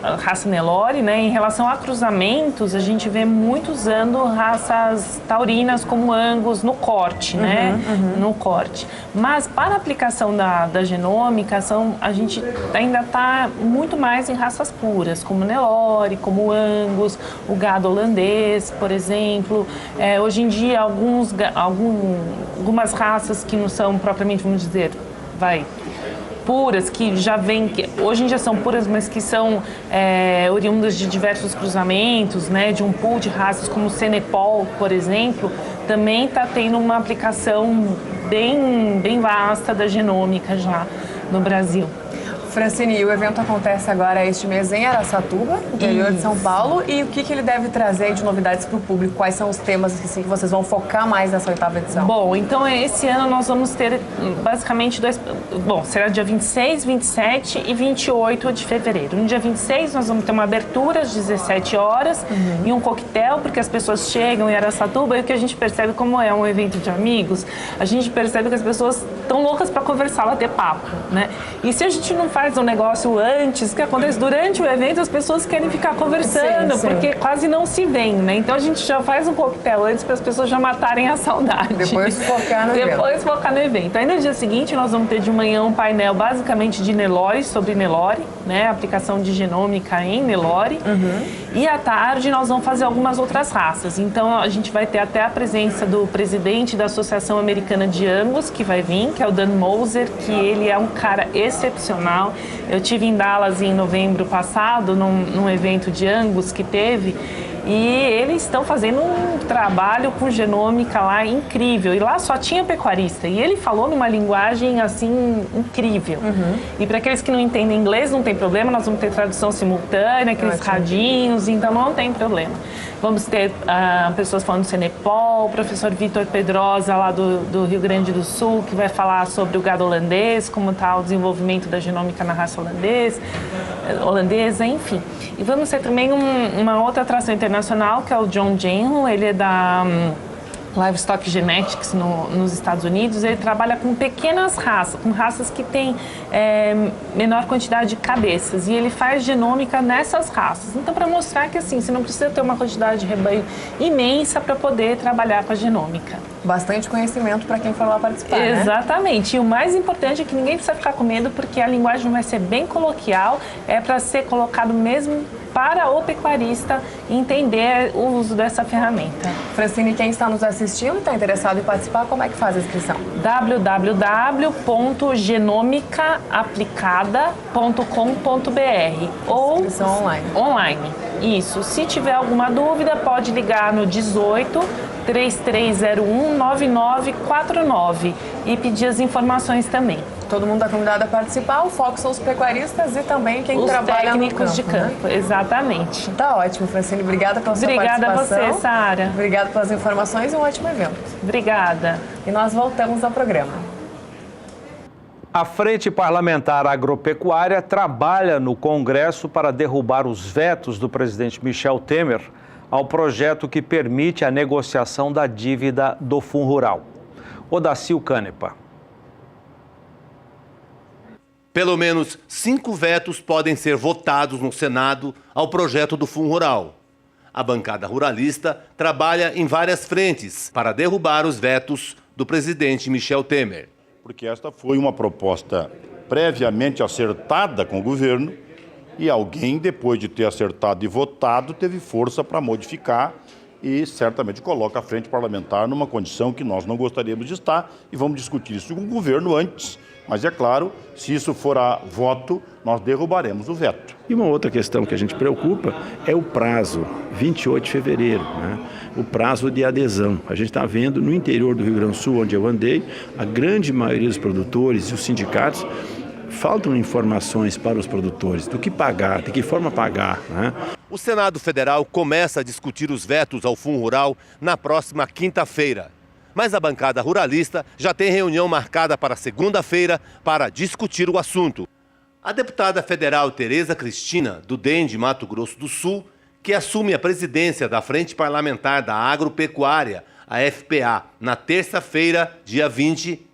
A raça Nelore, né, em relação a cruzamentos, a gente vê muito usando raças taurinas como Angus no corte, né? No corte. Mas para a aplicação da genômica, a gente ainda está muito mais em raças puras, como Nelore, como Angus, o gado holandês, por exemplo. Hoje em dia, algumas raças que não são propriamente, vamos dizer, puras, que já vêm, hoje em dia são puras, mas que são oriundas de diversos cruzamentos, né, de um pool de raças como o Senepol, por exemplo, também está tendo uma aplicação bem vasta da genômica já no Brasil. Francine, o evento acontece agora este mês em Araçatuba, interior de São Paulo, e o que ele deve trazer de novidades para o público? Quais são os temas assim, que vocês vão focar mais nessa 8ª edição? Bom, então esse ano nós vamos ter basicamente será dia 26, 27 e 28 de fevereiro. No dia 26 nós vamos ter uma abertura às 17 horas e um coquetel, porque as pessoas chegam em Araçatuba e o que a gente percebe, como é um evento de amigos, a gente percebe que as pessoas estão loucas para conversar, bater papo, né? E se a gente não faz um negócio antes, o que acontece durante o evento, as pessoas querem ficar conversando, sim. porque quase não se vêem, né? Então a gente já faz um coquetel antes para as pessoas já matarem a saudade. Depois focar no evento. Aí no dia seguinte nós vamos ter de manhã um painel basicamente de Nelore, sobre Nelore, né? Aplicação de genômica em Nelore. E à tarde nós vamos fazer algumas outras raças. Então a gente vai ter até a presença do presidente da Associação Americana de Angus, que vai vir, que é o Dan Moser, que ele é um cara excepcional. Eu tive em Dallas em novembro passado, num evento de Angus que teve, e eles estão fazendo um trabalho com genômica lá incrível. E lá só tinha pecuarista. E ele falou numa linguagem, assim, incrível. E para aqueles que não entendem inglês, não tem problema. Nós vamos ter tradução simultânea, aqueles radinhos, então não tem problema. Vamos ter pessoas falando do Senepol, o professor Vitor Pedrosa, lá do Rio Grande do Sul, que vai falar sobre o gado holandês, como está o desenvolvimento da genômica na raça holandesa, enfim. E vamos ter também uma outra atração internacional, que é o John Jenho, ele é da Livestock Genetics nos Estados Unidos. Ele trabalha com pequenas raças, com raças que têm menor quantidade de cabeças, e ele faz genômica nessas raças. Então, para mostrar que assim, você não precisa ter uma quantidade de rebanho imensa para poder trabalhar com a genômica. Bastante conhecimento para quem for lá participar, né? Exatamente. E o mais importante é que ninguém precisa ficar com medo, porque a linguagem vai ser bem coloquial, é para ser colocado mesmo para o pecuarista entender o uso dessa ferramenta. Francine, quem está nos assistindo e está interessado em participar, como é que faz a inscrição? www.genomicaaplicada.com.br ou inscrição online. Isso. Se tiver alguma dúvida, pode ligar no 18 3301 9949 e pedir as informações também. Todo mundo está convidado a participar, o foco são os pecuaristas e também quem trabalha no campo. Os técnicos de campo, né? Exatamente. Tá ótimo, Francine. Obrigada pela sua participação. Obrigada a você, Sara. Obrigada pelas informações e um ótimo evento. Obrigada. E nós voltamos ao programa. A Frente Parlamentar Agropecuária trabalha no Congresso para derrubar os vetos do presidente Michel Temer ao projeto que permite a negociação da dívida do Fundo Rural. Odacil Canepa. Pelo menos 5 vetos podem ser votados no Senado ao projeto do Fundo Rural. A bancada ruralista trabalha em várias frentes para derrubar os vetos do presidente Michel Temer. Porque esta foi uma proposta previamente acertada com o governo e alguém, depois de ter acertado e votado, teve força para modificar e certamente coloca a frente parlamentar numa condição que nós não gostaríamos de estar, e vamos discutir isso com o governo antes. Mas é claro, se isso for a voto, nós derrubaremos o veto. E uma outra questão que a gente preocupa é o prazo, 28 de fevereiro, né? O prazo de adesão. A gente está vendo no interior do Rio Grande do Sul, onde eu andei, a grande maioria dos produtores e os sindicatos faltam informações para os produtores do que pagar, de que forma pagar, né? O Senado Federal começa a discutir os vetos ao Fundo Rural na próxima quinta-feira. Mas a bancada ruralista já tem reunião marcada para segunda-feira para discutir o assunto. A deputada federal Tereza Cristina, do DEM de Mato Grosso do Sul, que assume a presidência da Frente Parlamentar da Agropecuária, a FPA, na terça-feira, dia 20,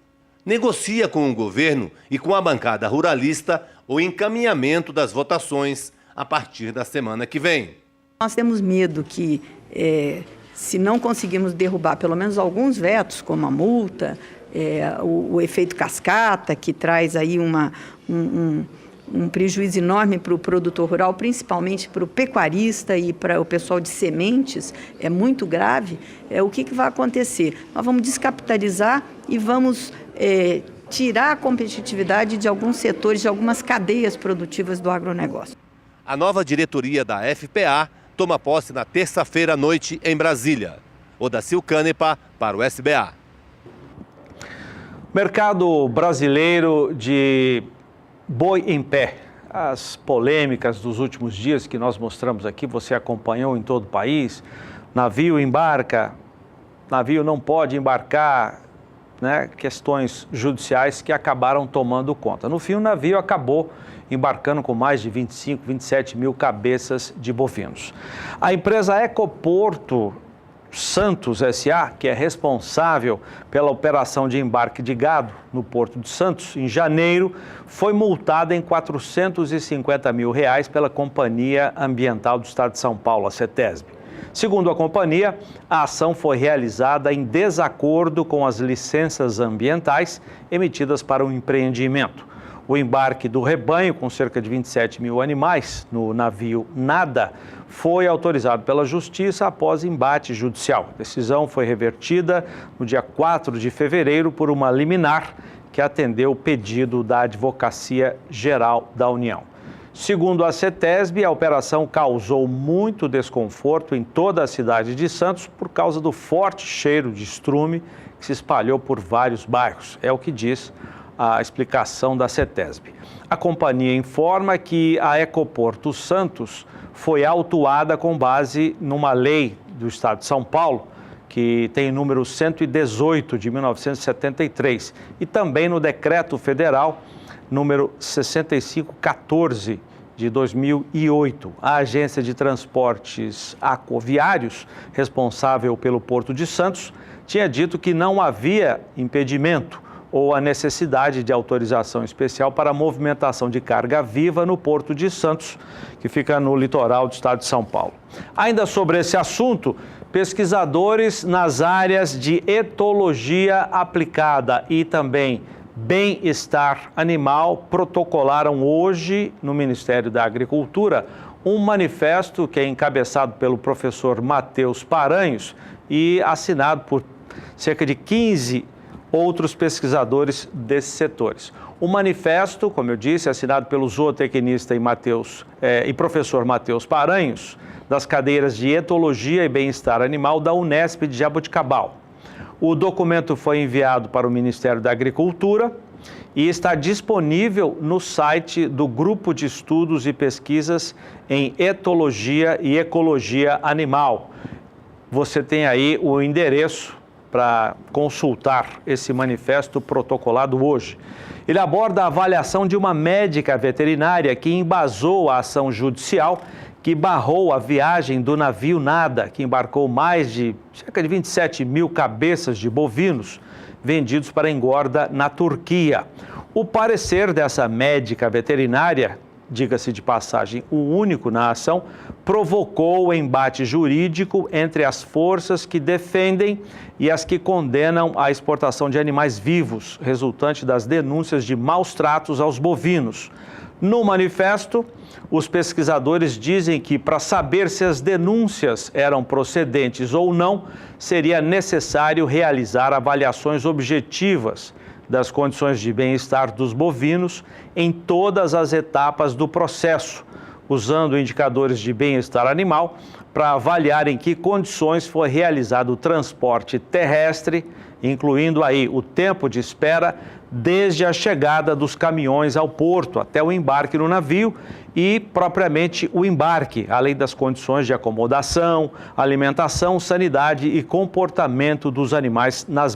negocia com o governo e com a bancada ruralista o encaminhamento das votações a partir da semana que vem. Nós temos medo que, se não conseguirmos derrubar pelo menos alguns vetos, como a multa, o efeito cascata, que traz aí um prejuízo enorme para o produtor rural, principalmente para o pecuarista e para o pessoal de sementes, é muito grave. O que vai acontecer? Nós vamos descapitalizar e vamos tirar a competitividade de alguns setores, de algumas cadeias produtivas do agronegócio. A nova diretoria da FPA toma posse na terça-feira à noite em Brasília. Odacil Canepa para o SBA. Mercado brasileiro de boi em pé. As polêmicas dos últimos dias que nós mostramos aqui, você acompanhou em todo o país. Navio embarca, navio não pode embarcar, né? Questões judiciais que acabaram tomando conta. No fim, o navio acabou embarcando com mais de 25, 27 mil cabeças de bovinos. A empresa Ecoporto Santos S.A., que é responsável pela operação de embarque de gado no Porto de Santos, em janeiro, foi multada em R$ 450 mil pela Companhia Ambiental do Estado de São Paulo, a CETESB. Segundo a companhia, a ação foi realizada em desacordo com as licenças ambientais emitidas para o empreendimento. O embarque do rebanho, com cerca de 27 mil animais, no navio Nada, foi autorizado pela Justiça após embate judicial. A decisão foi revertida no dia 4 de fevereiro por uma liminar que atendeu o pedido da Advocacia Geral da União. Segundo a CETESB, a operação causou muito desconforto em toda a cidade de Santos por causa do forte cheiro de estrume que se espalhou por vários bairros. É o que diz a explicação da CETESB. A companhia informa que a Ecoporto Santos foi autuada com base numa lei do Estado de São Paulo, que tem o número 118 de 1973, e também no Decreto Federal número 6514 de 2008. A Agência de Transportes Aquaviários, responsável pelo Porto de Santos, tinha dito que não havia impedimento ou a necessidade de autorização especial para a movimentação de carga viva no Porto de Santos, que fica no litoral do estado de São Paulo. Ainda sobre esse assunto, pesquisadores nas áreas de etologia aplicada e também bem-estar animal protocolaram hoje no Ministério da Agricultura um manifesto que é encabeçado pelo professor Matheus Paranhos e assinado por cerca de 15 outros pesquisadores desses setores. O manifesto, como eu disse, é assinado pelo zootecnista e professor Matheus Paranhos, das cadeiras de Etologia e Bem-Estar Animal da Unesp de Jaboticabal. O documento foi enviado para o Ministério da Agricultura e está disponível no site do Grupo de Estudos e Pesquisas em Etologia e Ecologia Animal. Você tem aí o endereço para consultar esse manifesto protocolado hoje. Ele aborda a avaliação de uma médica veterinária que embasou a ação judicial que barrou a viagem do navio Nada, que embarcou mais de cerca de 27 mil cabeças de bovinos vendidos para engorda na Turquia. O parecer dessa médica veterinária, diga-se de passagem, o único na ação, provocou o embate jurídico entre as forças que defendem e as que condenam a exportação de animais vivos, resultante das denúncias de maus tratos aos bovinos. No manifesto, os pesquisadores dizem que, para saber se as denúncias eram procedentes ou não, seria necessário realizar avaliações objetivas das condições de bem-estar dos bovinos em todas as etapas do processo, usando indicadores de bem-estar animal para avaliar em que condições foi realizado o transporte terrestre, incluindo aí o tempo de espera desde a chegada dos caminhões ao porto até o embarque no navio e propriamente o embarque, além das condições de acomodação, alimentação, sanidade e comportamento dos animais nas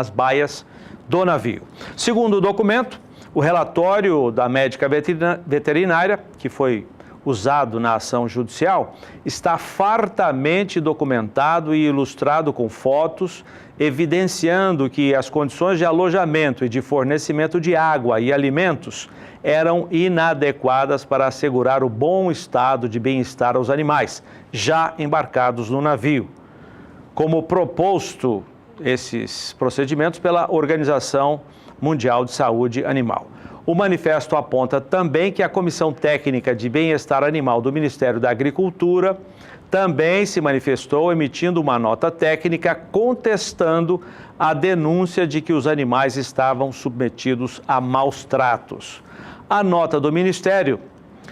baias do navio. Segundo o documento, o relatório da médica veterinária, que foi usado na ação judicial, está fartamente documentado e ilustrado com fotos evidenciando que as condições de alojamento e de fornecimento de água e alimentos eram inadequadas para assegurar o bom estado de bem-estar aos animais, já embarcados no navio. Como proposto esses procedimentos pela Organização Mundial de Saúde Animal. O manifesto aponta também que a Comissão Técnica de Bem-Estar Animal do Ministério da Agricultura também se manifestou emitindo uma nota técnica contestando a denúncia de que os animais estavam submetidos a maus tratos. A nota do Ministério,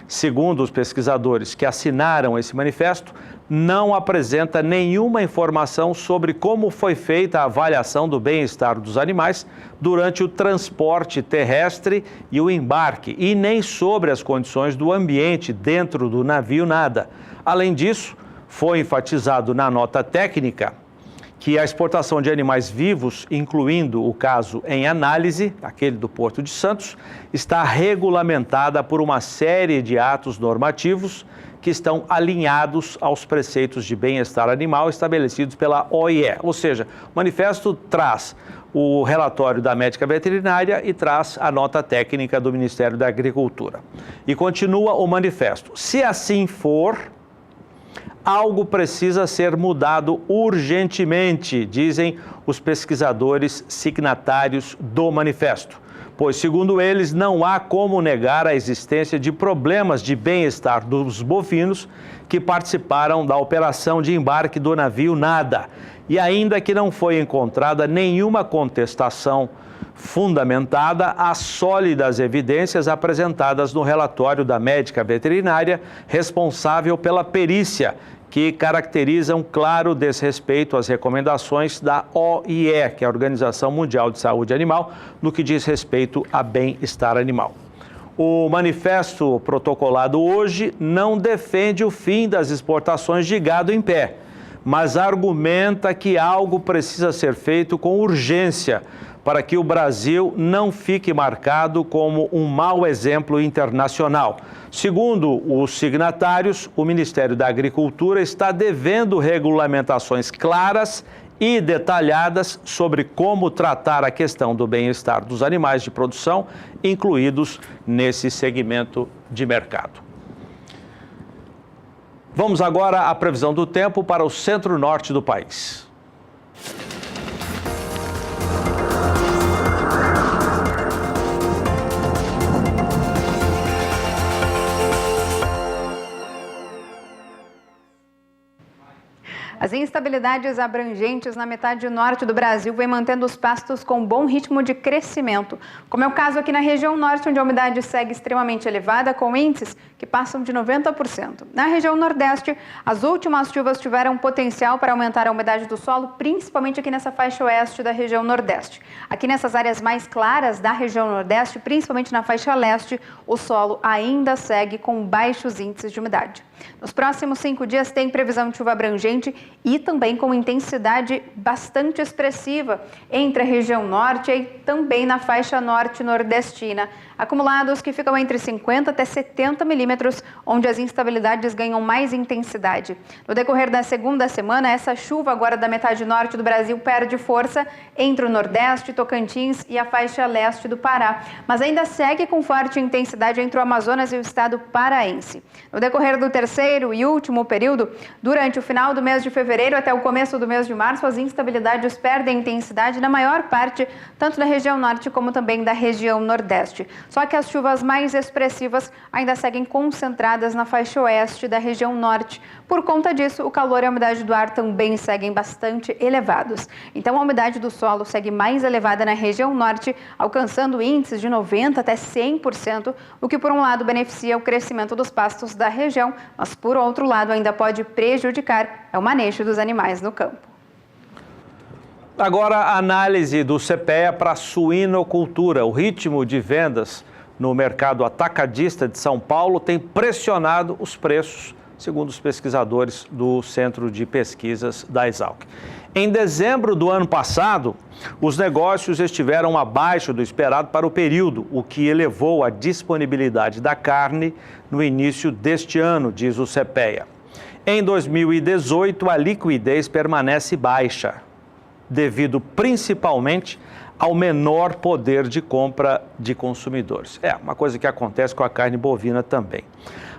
segundo os pesquisadores que assinaram esse manifesto, não apresenta nenhuma informação sobre como foi feita a avaliação do bem-estar dos animais durante o transporte terrestre e o embarque, e nem sobre as condições do ambiente dentro do navio, nada. Além disso, foi enfatizado na nota técnica que a exportação de animais vivos, incluindo o caso em análise, aquele do Porto de Santos, está regulamentada por uma série de atos normativos que estão alinhados aos preceitos de bem-estar animal estabelecidos pela OIE. Ou seja, o manifesto traz o relatório da médica veterinária e traz a nota técnica do Ministério da Agricultura. E continua o manifesto. Se assim for, algo precisa ser mudado urgentemente, dizem os pesquisadores signatários do manifesto. Pois, segundo eles, não há como negar a existência de problemas de bem-estar dos bovinos que participaram da operação de embarque do navio Nada. E ainda que não foi encontrada nenhuma contestação fundamentada às sólidas evidências apresentadas no relatório da médica veterinária responsável pela perícia, que caracteriza um claro desrespeito às recomendações da OIE, que é a Organização Mundial de Saúde Animal, no que diz respeito a bem-estar animal. O manifesto protocolado hoje não defende o fim das exportações de gado em pé, mas argumenta que algo precisa ser feito com urgência para que o Brasil não fique marcado como um mau exemplo internacional. Segundo os signatários, o Ministério da Agricultura está devendo regulamentações claras e detalhadas sobre como tratar a questão do bem-estar dos animais de produção, incluídos nesse segmento de mercado. Vamos agora à previsão do tempo para o centro-norte do país. As instabilidades abrangentes na metade norte do Brasil vêm mantendo os pastos com bom ritmo de crescimento, como é o caso aqui na região norte, onde a umidade segue extremamente elevada, com índices que passam de 90%. Na região nordeste, as últimas chuvas tiveram potencial para aumentar a umidade do solo, principalmente aqui nessa faixa oeste da região nordeste. Aqui nessas áreas mais claras da região nordeste, principalmente na faixa leste, o solo ainda segue com baixos índices de umidade. Nos próximos 5 dias tem previsão de chuva abrangente e também com intensidade bastante expressiva entre a região norte e também na faixa norte nordestina. Acumulados que ficam entre 50 até 70 milímetros, onde as instabilidades ganham mais intensidade. No decorrer da segunda semana, essa chuva agora da metade norte do Brasil perde força entre o Nordeste, Tocantins e a faixa leste do Pará, mas ainda segue com forte intensidade entre o Amazonas e o estado paraense. No decorrer do terceiro e último período, durante o final do mês de fevereiro até o começo do mês de março, as instabilidades perdem intensidade na maior parte, tanto da região norte como também da região nordeste. Só que as chuvas mais expressivas ainda seguem concentradas na faixa oeste da região norte. Por conta disso, o calor e a umidade do ar também seguem bastante elevados. Então, a umidade do solo segue mais elevada na região norte, alcançando índices de 90% até 100%, o que, por um lado, beneficia o crescimento dos pastos da região, mas, por outro lado, ainda pode prejudicar o manejo dos animais no campo. Agora, a análise do CPEA para a suinocultura. O ritmo de vendas no mercado atacadista de São Paulo tem pressionado os preços, segundo os pesquisadores do Centro de Pesquisas da Exalc. Em dezembro do ano passado, os negócios estiveram abaixo do esperado para o período, o que elevou a disponibilidade da carne no início deste ano, diz o CPEA. Em 2018, a liquidez permanece baixa. devido principalmente ao menor poder de compra de consumidores. É uma coisa que acontece com a carne bovina também.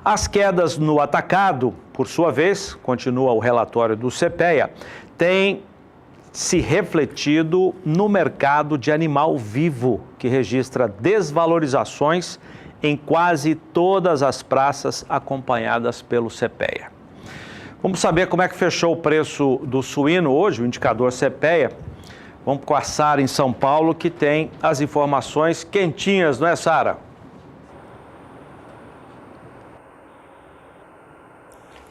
As quedas no atacado, por sua vez, continua o relatório do CPEA, têm se refletido no mercado de animal vivo, que registra desvalorizações em quase todas as praças acompanhadas pelo CPEA. Vamos saber como é que fechou o preço do suíno hoje, o indicador CPEA. Vamos com a Sara em São Paulo, que tem as informações quentinhas, não é, Sara?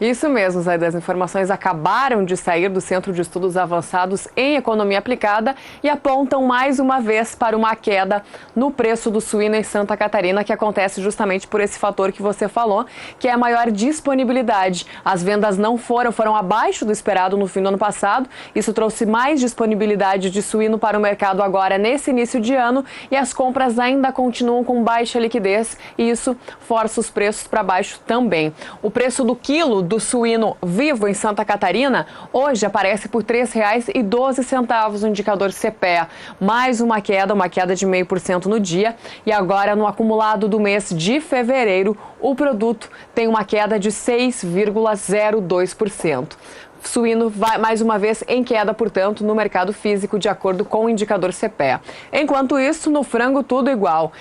Isso mesmo, Zaidan. As informações acabaram de sair do Centro de Estudos Avançados em Economia Aplicada e apontam mais uma vez para uma queda no preço do suíno em Santa Catarina, que acontece justamente por esse fator que você falou, que é a maior disponibilidade. As vendas não foram abaixo do esperado no fim do ano passado. Isso trouxe mais disponibilidade de suíno para o mercado agora nesse início de ano e as compras ainda continuam com baixa liquidez e isso força os preços para baixo também. O preço do quilo do suíno vivo em Santa Catarina hoje aparece por R$ 3,12 no indicador CPEA. Mais uma queda de 0,5% no dia e agora no acumulado do mês de fevereiro o produto tem uma queda de 6,02%. Suíno vai mais uma vez em queda, portanto, no mercado físico de acordo com o indicador CPEA. Enquanto isso, no frango tudo igual.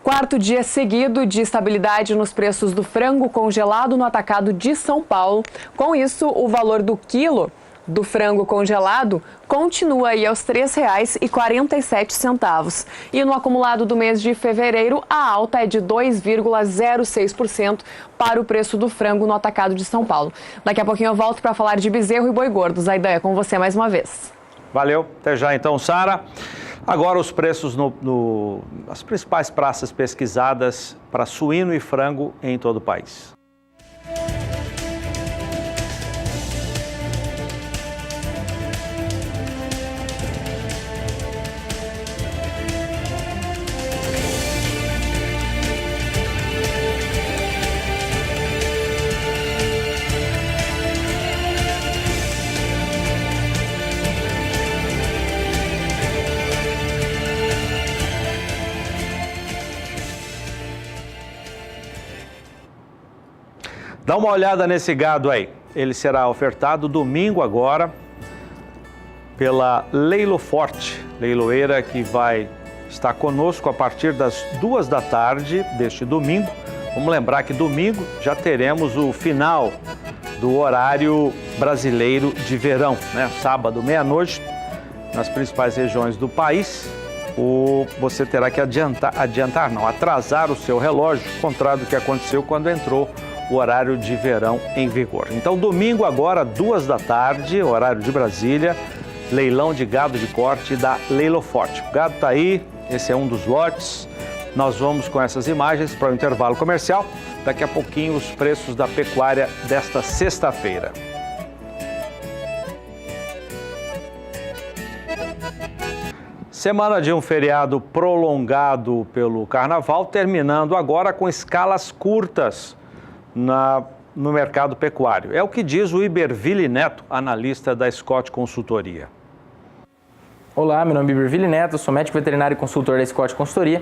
Quarto dia seguido de estabilidade nos preços do frango congelado no atacado de São Paulo. Com isso, o valor do quilo do frango congelado continua aí aos R$ 3,47. E no acumulado do mês de fevereiro, a alta é de 2,06% para o preço do frango no atacado de São Paulo. Daqui a pouquinho eu volto para falar de bezerro e boi gordo. Zaidan, é com você mais uma vez. Valeu, até já então, Sara. Agora os preços nas principais praças pesquisadas para suíno e frango em todo o país. Dá uma olhada nesse gado aí. Ele será ofertado domingo agora pela Leilo Forte, leiloeira que vai estar conosco a partir das 2 da tarde deste domingo. Vamos lembrar que domingo já teremos o final do horário brasileiro de verão, né? Sábado, meia-noite, nas principais regiões do país. Você terá que atrasar o seu relógio, contrário do que aconteceu quando entrou o horário de verão em vigor. Então, domingo agora, 2 da tarde, horário de Brasília, leilão de gado de corte da Leilo Forte. O gado está aí, esse é um dos lotes. Nós vamos com essas imagens para o intervalo comercial. Daqui a pouquinho, os preços da pecuária desta sexta-feira. Semana de um feriado prolongado pelo Carnaval, terminando agora com escalas curtas no mercado pecuário. É o que diz o Iberville Neto, analista da Scott Consultoria. Olá, meu nome é Iberville Neto, sou médico veterinário e consultor da Scott Consultoria.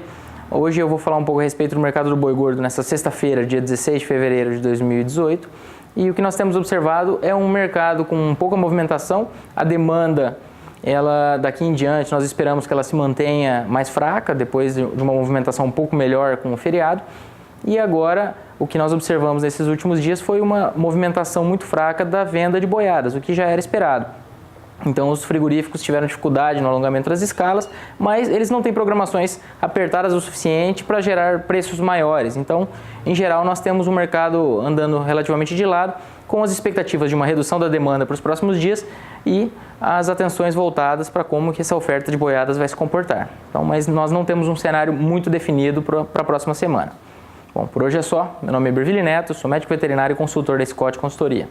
Hoje eu vou falar um pouco a respeito do mercado do boi gordo nesta sexta-feira, dia 16 de fevereiro de 2018. E o que nós temos observado é um mercado com pouca movimentação. A demanda, ela daqui em diante, nós esperamos que ela se mantenha mais fraca, depois de uma movimentação um pouco melhor com o feriado. E agora, o que nós observamos nesses últimos dias foi uma movimentação muito fraca da venda de boiadas, o que já era esperado. Então, os frigoríficos tiveram dificuldade no alongamento das escalas, mas eles não têm programações apertadas o suficiente para gerar preços maiores. Então, em geral, nós temos um mercado andando relativamente de lado, com as expectativas de uma redução da demanda para os próximos dias e as atenções voltadas para como que essa oferta de boiadas vai se comportar. Então, mas nós não temos um cenário muito definido para a próxima semana. Bom, por hoje é só. Meu nome é Iberville Neto, sou médico veterinário e consultor da Scott Consultoria.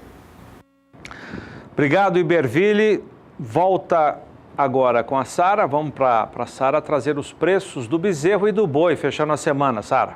Obrigado, Iberville. Volta agora com a Sara. Vamos para a Sara trazer os preços do bezerro e do boi, fechando a semana, Sara.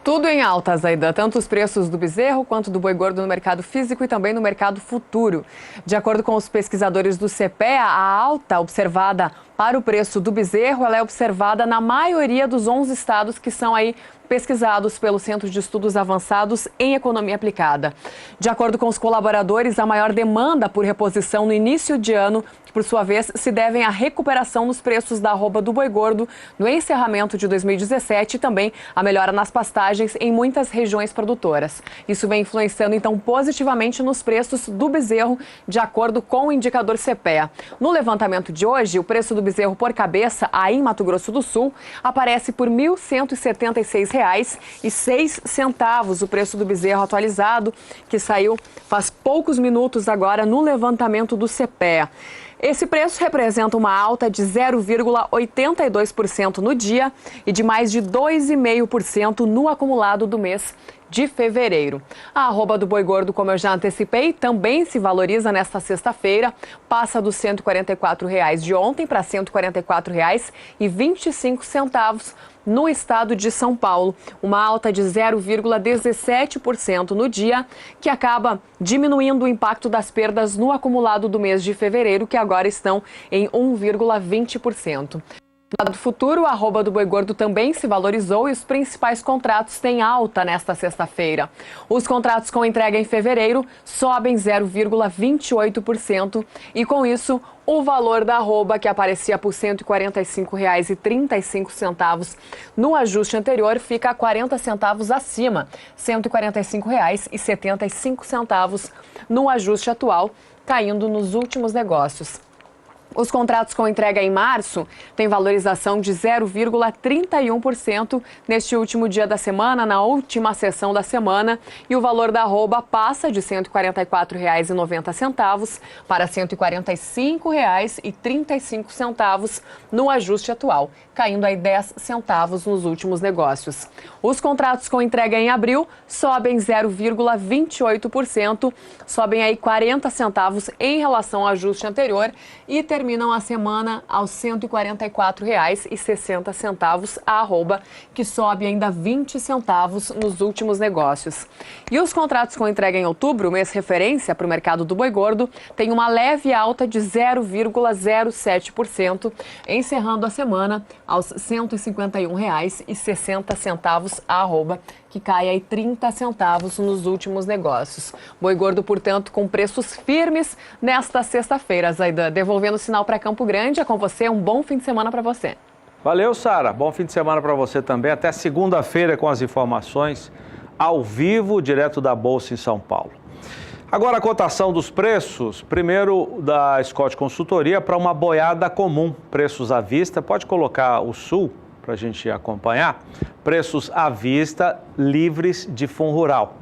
Tudo em alta, Zaidan, tanto os preços do bezerro quanto do boi gordo no mercado físico e também no mercado futuro. De acordo com os pesquisadores do CPEA, a alta observada para o preço do bezerro, ela é observada na maioria dos 11 estados que são aí pesquisados pelo Centro de Estudos Avançados em Economia Aplicada. De acordo com os colaboradores, a maior demanda por reposição no início de ano, que por sua vez se devem à recuperação nos preços da arroba do boi gordo no encerramento de 2017 e também a melhora nas pastagens em muitas regiões produtoras. Isso vem influenciando então positivamente nos preços do bezerro, de acordo com o indicador CPEA. No levantamento de hoje, o preço do bezerro por cabeça, aí em Mato Grosso do Sul, aparece por R$ 1.176,06, o preço do bezerro atualizado, que saiu faz poucos minutos agora no levantamento do CPEA. Esse preço representa uma alta de 0,82% no dia e de mais de 2,5% no acumulado do mês de fevereiro. A arroba do boi gordo, como eu já antecipei, também se valoriza nesta sexta-feira, passa dos R$ 144,00 de ontem para R$ 144,25 no estado de São Paulo, uma alta de 0,17% no dia, que acaba diminuindo o impacto das perdas no acumulado do mês de fevereiro, que agora estão em 1,20%. No lado futuro, a arroba do boi gordo também se valorizou e os principais contratos têm alta nesta sexta-feira. Os contratos com entrega em fevereiro sobem 0,28% e, com isso, o valor da arroba, que aparecia por R$ 145,35 no ajuste anterior, fica 40 centavos acima, R$ 145,75 no ajuste atual, caindo nos últimos negócios. Os contratos com entrega em março têm valorização de 0,31% neste último dia da semana, na última sessão da semana, e o valor da arroba passa de R$ 144,90 para R$ 145,35 no ajuste atual, caindo aí 10 centavos nos últimos negócios. Os contratos com entrega em abril sobem 0,28%, sobem aí 40 centavos em relação ao ajuste anterior e terminam a semana aos R$ 144,60 a arroba, que sobe ainda 20 centavos nos últimos negócios. E os contratos com entrega em outubro, mês referência para o mercado do boi gordo, tem uma leve alta de 0,07%, encerrando a semana aos R$ 151,60 a arroba, que cai aí 30 centavos nos últimos negócios. Boi gordo, portanto, com preços firmes nesta sexta-feira. Zaidan, devolvendo o sinal para Campo Grande, é com você, um bom fim de semana para você. Valeu, Sara. Bom fim de semana para você também. Até segunda-feira com as informações ao vivo, direto da Bolsa em São Paulo. Agora a cotação dos preços, primeiro da Scott Consultoria para uma boiada comum, preços à vista, pode colocar o Sul para a gente acompanhar, preços à vista livres de fundo rural.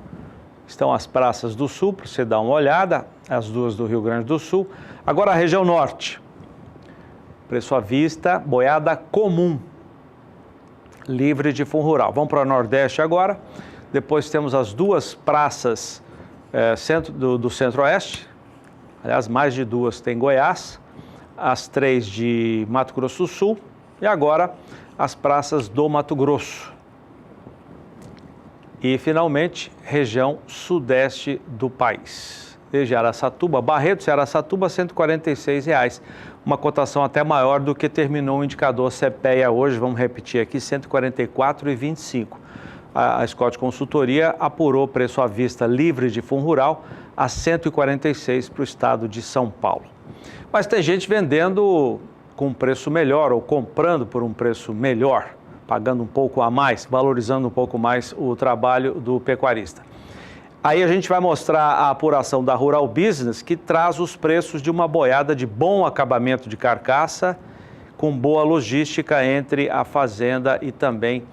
Estão as praças do Sul, para você dar uma olhada, as duas do Rio Grande do Sul. Agora a região Norte, preço à vista, boiada comum, livre de fundo rural. Vamos para o Nordeste agora, depois temos as duas praças do Centro-Oeste, aliás, mais de duas tem Goiás, as três de Mato Grosso do Sul e agora as praças do Mato Grosso. E, finalmente, região sudeste do país. Desde Araçatuba, Barretos e Araçatuba, R$ 146,00. Uma cotação até maior do que terminou o indicador CPEA hoje, vamos repetir aqui, R$ 144,25. A Scott Consultoria apurou o preço à vista livre de fundo rural a R$ 146 para o estado de São Paulo. Mas tem gente vendendo com um preço melhor ou comprando por um preço melhor, pagando um pouco a mais, valorizando um pouco mais o trabalho do pecuarista. Aí a gente vai mostrar a apuração da Rural Business, que traz os preços de uma boiada de bom acabamento de carcaça, com boa logística entre a fazenda e também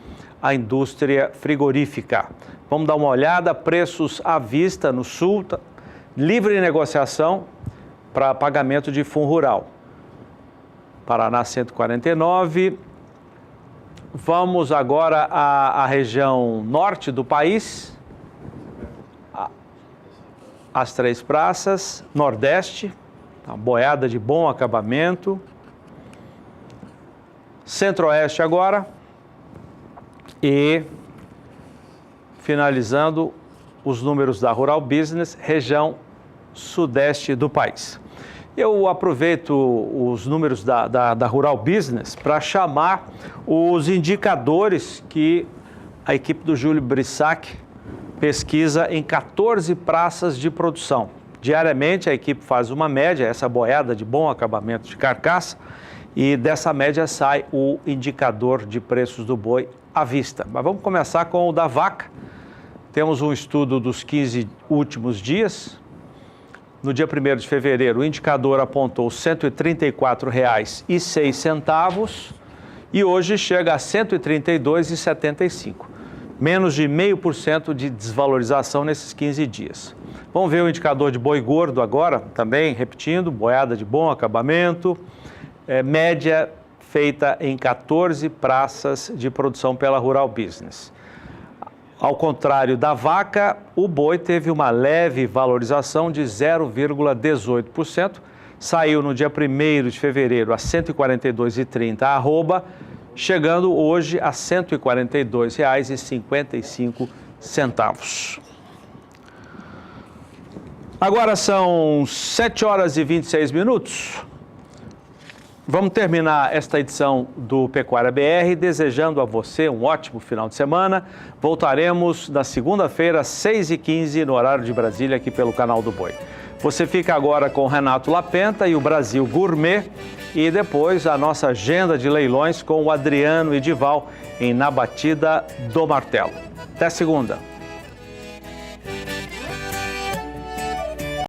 a indústria frigorífica. Vamos dar uma olhada, preços à vista no Sul, livre negociação para pagamento de fundo rural. Paraná 149. Vamos agora à região norte do país, as três praças, Nordeste, a boiada de bom acabamento, Centro-Oeste agora e finalizando os números da Rural Business, região sudeste do país. Eu aproveito os números da Rural Business para chamar os indicadores que a equipe do Júlio Brissac pesquisa em 14 praças de produção. Diariamente a equipe faz uma média, essa boiada de bom acabamento de carcaça, e dessa média sai o indicador de preços do boi à vista. Mas vamos começar com o da vaca. Temos um estudo dos 15 últimos dias. No dia 1º de fevereiro, o indicador apontou R$ 134,06 e hoje chega a R$ 132,75. Menos de 0,5% de desvalorização nesses 15 dias. Vamos ver o indicador de boi gordo agora, também repetindo, boiada de bom acabamento, média feita em 14 praças de produção pela Rural Business. Ao contrário da vaca, o boi teve uma leve valorização de 0,18%, saiu no dia 1º de fevereiro a R$ 142,30 a arroba, chegando hoje a R$ 142,55. Agora são 7 horas e 26 minutos. Vamos terminar esta edição do Pecuária BR desejando a você um ótimo final de semana. Voltaremos na segunda-feira, às 6h15, no horário de Brasília, aqui pelo Canal do Boi. Você fica agora com o Renato Lapenta e o Brasil Gourmet e depois a nossa agenda de leilões com o Adriano Edival em Na Batida do Martelo. Até segunda.